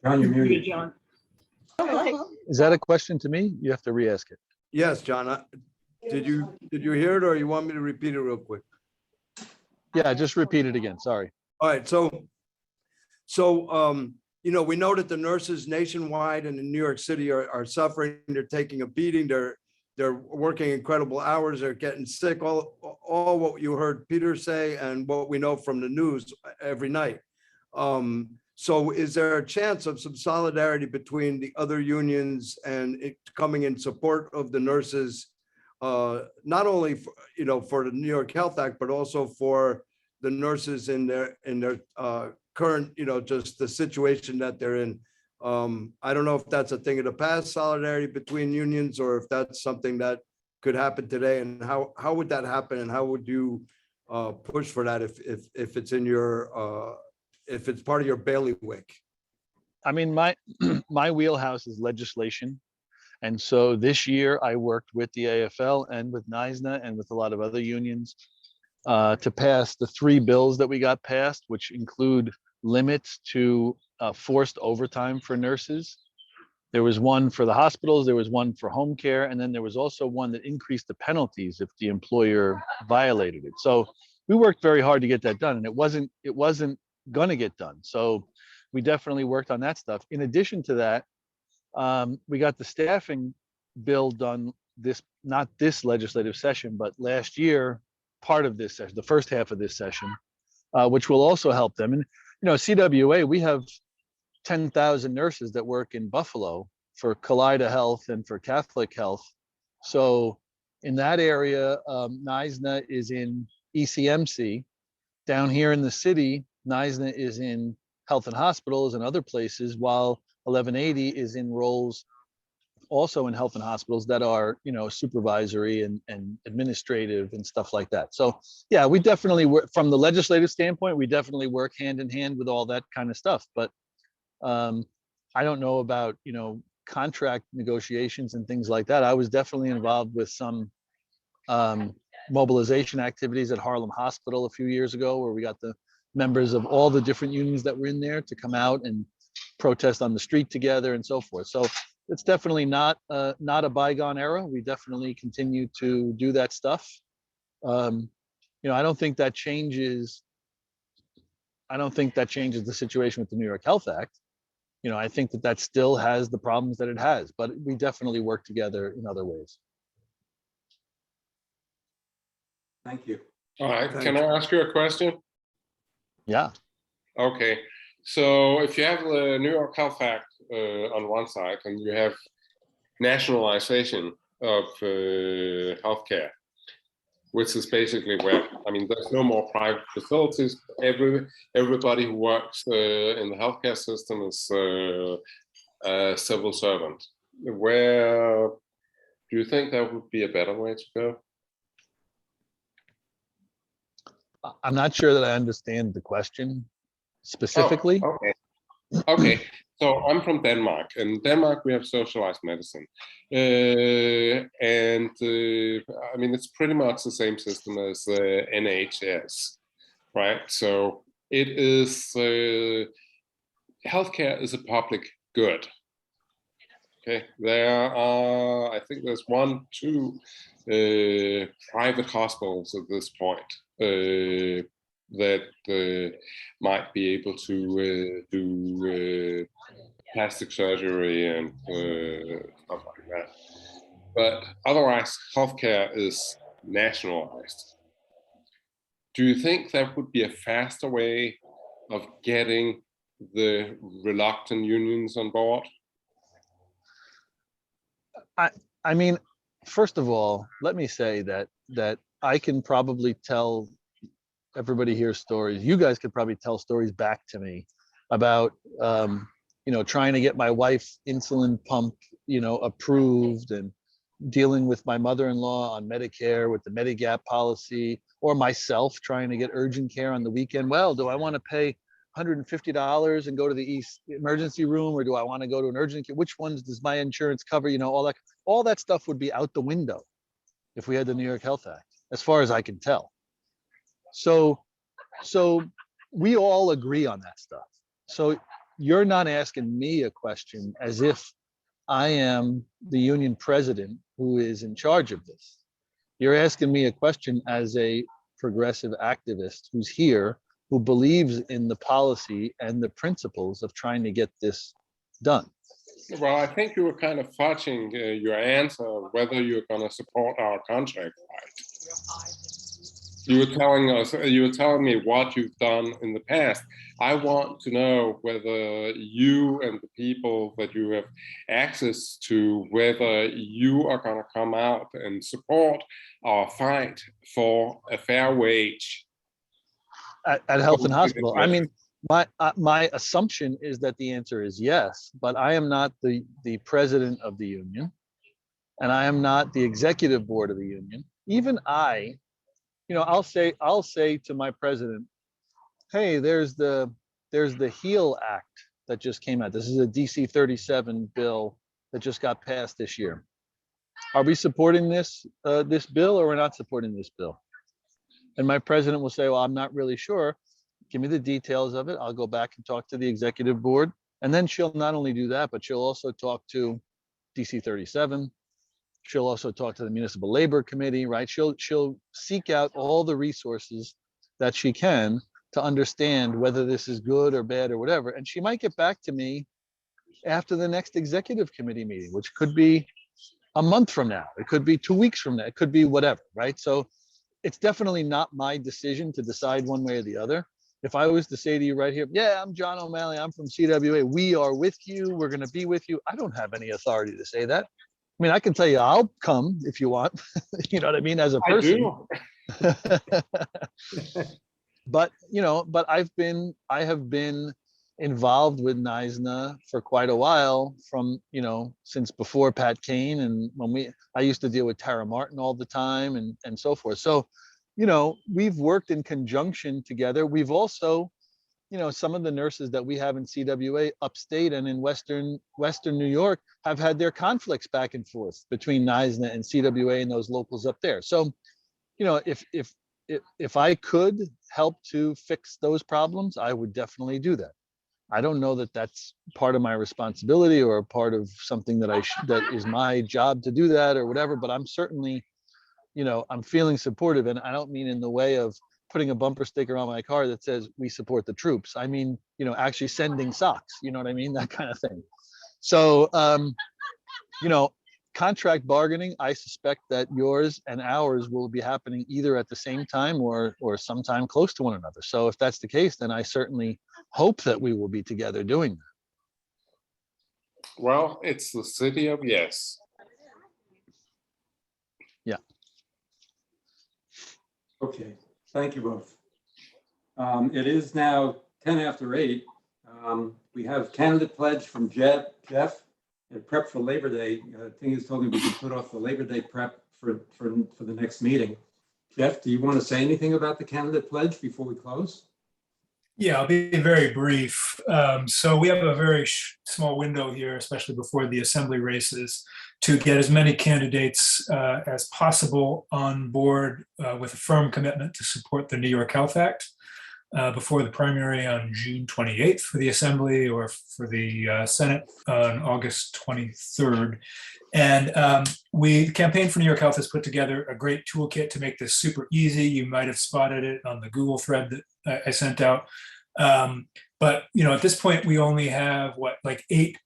John, you're muted. John. Is that a question to me? You have to re-ask it. Yes, John. Did you hear it, or you want me to repeat it real quick? Yeah, just repeat it again. Sorry. All right. So we know that the nurses nationwide and in New York City are suffering. They're taking a beating. They're working incredible hours. They're getting sick. All what you heard Peter say and what we know from the news every night. So is there a chance of some solidarity between the other unions and it coming in support of the nurses, not only for the New York Health Act, but also for the nurses in their current, just the situation that they're in? I don't know if that's a thing of the past, solidarity between unions, or if that's something that could happen today, and how would that happen, and how would you push for that if it's in your if it's part of your bailiwick? I mean, my wheelhouse is legislation. And so this year I worked with the AFL and with NYSNA and with a lot of other unions to pass the 3 bills that we got passed, which include limits to forced overtime for nurses. There was one for the hospitals, there was one for home care, and then there was also one that increased the penalties if the employer violated it. So we worked very hard to get that done, and it wasn't going to get done. So we definitely worked on that stuff. In addition to that, we got the staffing bill done not this legislative session, but last year, part of this session, the first half of this session, which will also help them. And, CWA, we have 10,000 nurses that work in Buffalo for Kaleida Health and for Catholic Health. So in that area, NYSNA is in ECMC. Down here in the city, NYSNA is in health and hospitals and other places, while 1180 is in roles also in health and hospitals that are, supervisory and administrative and stuff like that. So yeah, we definitely work from the legislative standpoint, we definitely work hand in hand with all that kind of stuff. But I don't know about, contract negotiations and things like that. I was definitely involved with some mobilization activities at Harlem Hospital a few years ago, where we got the members of all the different unions that were in there to come out and protest on the street together and so forth. So it's definitely not a bygone era. We definitely continue to do that stuff. I don't think that changes I don't think that changes the situation with the New York Health Act. You know, I think that that still has the problems that it has, but we definitely work together in other ways. Thank you. All right, can Thanks. I ask you a question? Yeah. Okay, so if you have the New York Health Act on one side and you have nationalization of healthcare, which is basically where, I mean, there's no more private facilities. Everybody who works in the healthcare system is a civil servant. Where do you think that would be a better way to go? I'm not sure that I understand the question specifically. Oh, okay. Okay, so I'm from Denmark. In Denmark, we have socialized medicine. I mean, it's pretty much the same system as NHS, right? So it is, healthcare is a public good. Okay, there are, I think there's 1, 2 private hospitals at this point that might be able to do plastic surgery and stuff like that. But otherwise, healthcare is nationalized. Do you think that would be a faster way of getting the reluctant unions on board? I mean, first of all, let me say that I can probably tell everybody here stories. You guys could probably tell stories back to me about, you know, trying to get my wife insulin pump, you know, approved, and dealing with my mother-in-law on Medicare with the Medigap policy, or myself trying to get urgent care on the weekend. Well, do I want to pay $150 and go to the emergency room, or do I want to go to an urgent care? Which ones does my insurance cover? You know, all that stuff would be out the window if we had the New York Health Act, as far as I can tell. So we all agree on that stuff. So you're not asking me a question as if I am the union president who is in charge of this. You're asking me a question as a progressive activist who's here, who believes in the policy and the principles of trying to get this done. Well, I think you were kind of fudging your answer whether you're going to support our contract, right? You were telling me what you've done in the past. I want to know whether you and the people that you have access to, whether you are going to come out and support our fight for a fair wage at Health and Hospital. I mean, my assumption is that the answer is yes, but I am not the president of the union, and I am not the executive board of the union. Even I, you know, I'll say to my president, hey, there's the HEAL Act that just came out. This is a DC 37 bill that just got passed this year. Are we supporting this bill, or we're not supporting this bill? And my president will say, well, I'm not really sure. Give me the details of it. I'll go back and talk to the executive board. And then she'll not only do that, but she'll also talk to DC 37. She'll also talk to the Municipal Labor Committee, right? She'll seek out all the resources that she can to understand whether this is good or bad or whatever. And she might get back to me after the next executive committee meeting, which could be a month from now. It could be 2 weeks from now. It could be whatever, right? So it's definitely not my decision to decide one way or the other. If I was to say to you right here, yeah, I'm John O'Malley, I'm from CWA, we are with you, we're going to be with you, I don't have any authority to say that. I mean, I can tell you I'll come if you want, you know what I mean, as a person. I do. But, you know, but I have been involved with NYSNA for quite a while, from, you know, since before Pat Kane, and when I used to deal with Tara Martin all the time, and so forth. So, you know, we've worked in conjunction together. We've also, you know, some of the nurses that we have in CWA upstate and in Western New York have had their conflicts back and forth between NYSNA and CWA and those locals up there. So, you know, if I could help to fix those problems, I would definitely do that. I don't know that that's part of my responsibility or part of something that that is my job to do that or whatever, but I'm certainly, you know, I'm feeling supportive, and I don't mean in the way of putting a bumper sticker on my car that says "We support the troops." I mean, actually sending socks. You know what I mean? That kind of thing. So, contract bargaining, I suspect that yours and ours will be happening either at the same time or sometime close to one another. So if that's the case, then I certainly hope that we will be together doing that. Well, it's the city of yes. Yeah. Okay, thank you both. It is now 10 after 8. We have candidate pledge from Jeff. And prep for Labor Day. Ting has told me we can put off the Labor Day prep for the next meeting. Jeff, do you want to say anything about the candidate pledge before we close? Yeah, I'll be very brief. So we have a very small window here, especially before the assembly races, to get as many candidates as possible on board with a firm commitment to support the New York Health Act before the primary on June 28th for the assembly, or for the Senate on August 23rd. And the Campaign for New York Health has put together a great toolkit to make this super easy. You might have spotted it on the Google thread that I sent out. But at this point, we only have like 8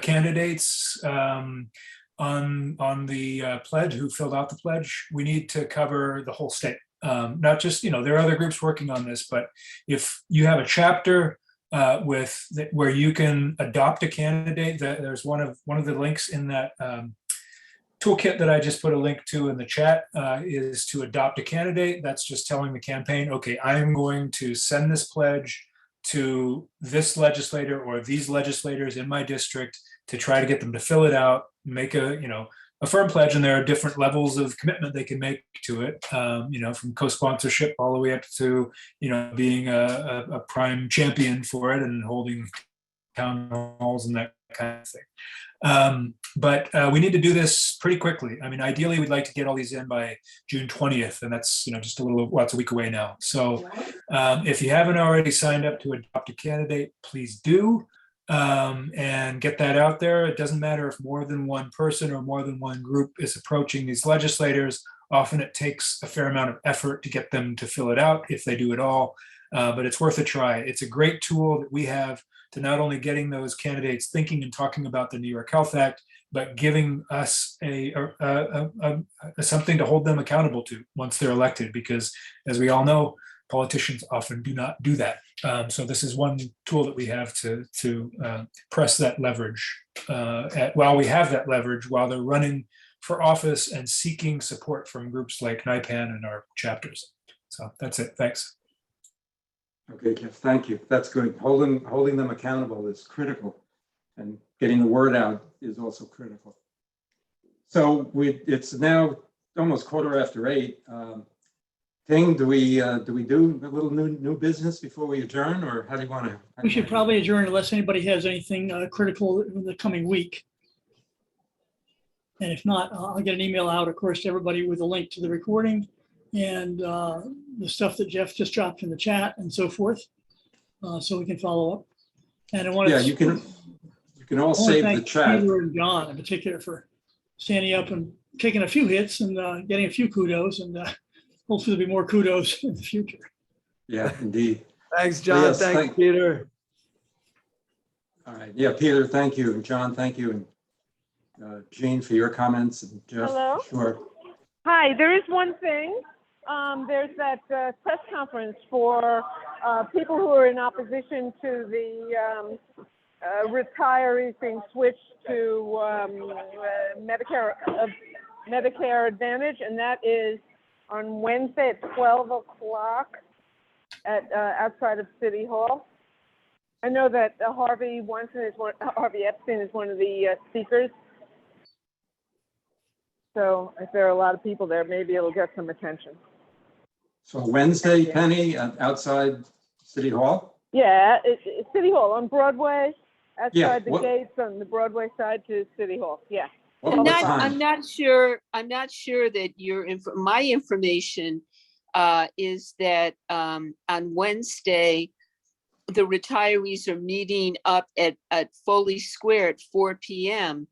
candidates on the pledge who filled out the pledge. We need to cover the whole state. Not just, there are other groups working on this, but if you have a chapter where you can adopt a candidate, there's one of the links in that toolkit that I just put a link to in the chat is to adopt a candidate. That's just telling the campaign, okay, I am going to send this pledge to this legislator or these legislators in my district to try to get them to fill it out, make a firm pledge, and there are different levels of commitment they can make to it, from co-sponsorship all the way up to, being a prime champion for it and holding town halls and that kind of thing. But we need to do this pretty quickly. I mean, ideally, we'd like to get all these in by June 20th, and that's, just it's a week away now. So if you haven't already signed up to adopt a candidate, please do. And get that out there. It doesn't matter if more than one person or more than one group is approaching these legislators. Often it takes a fair amount of effort to get them to fill it out, if they do at all, but it's worth a try. It's a great tool that we have to not only getting those candidates thinking and talking about the New York Health Act, but giving us something to hold them accountable to once they're elected, because as we all know, politicians often do not do that. So this is one tool that we have to press that leverage while we have that leverage, while they're running for office and seeking support from groups like NYPAN and our chapters. So that's it. Thanks. Okay, Jeff, thank you. That's good. Holding them accountable is critical, and getting the word out is also critical. So it's now almost 8:15. Ting, do we do a little new business before we adjourn, or how do you want to? We should probably adjourn unless anybody has anything critical in the coming week. And if not, I'll get an email out, of course, to everybody with a link to the recording and the stuff that Jeff just dropped in the chat and so forth, so we can follow up. And I want to. Yeah, you can all save the chat. Peter and John in particular for standing up and taking a few hits and getting a few kudos, and hopefully there'll be more kudos in the future. Yeah, indeed. Thanks, John. Yes, Thanks, Peter. All right. Yeah, Peter, thank you. And John, thank you. And Jean, for your comments. And Jeff, Hello? sure. Hi, there is one thing. There's that press conference for people who are in opposition to the retirees being switched to Medicare Advantage, and that is on Wednesday at 12 o'clock at outside of City Hall. I know that Harvey Epstein is one of the speakers. So if there are a lot of people there, maybe it'll get some attention. So Wednesday, Penny, outside City Hall? Yeah, it's City Hall on Broadway, outside the what- gates on the Broadway side to City Hall. Yeah. What time? I'm not sure that my information is that on Wednesday, the retirees are meeting up at Foley Square at 4 p.m.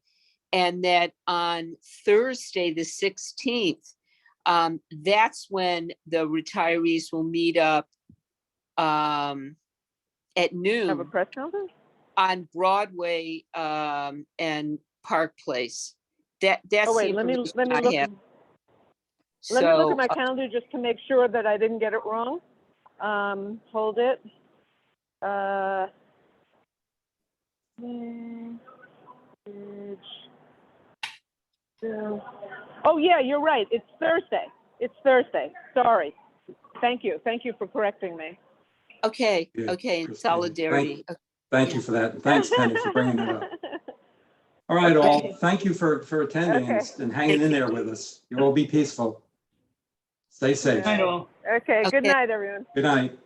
and that on Thursday, the 16th, that's when the retirees will meet up at Have a noon press conference? on Broadway and Park Place. That's Oh, the wait, let me information look. I have. Let me look So, at my calendar just to make sure that I didn't get it wrong. Hold it. Oh, yeah, you're right. It's Thursday. It's Thursday. Sorry. Thank you. Thank you for correcting me. okay, Yeah, okay, in Christina. solidarity. Thank you for that. And thanks, Penny, for bringing that up. All right, all. Okay. Thank you for attending Okay. and hanging in Thank you. there with us. You all be peaceful. Stay safe. Night all. Okay, good Okay. night, everyone. Good night.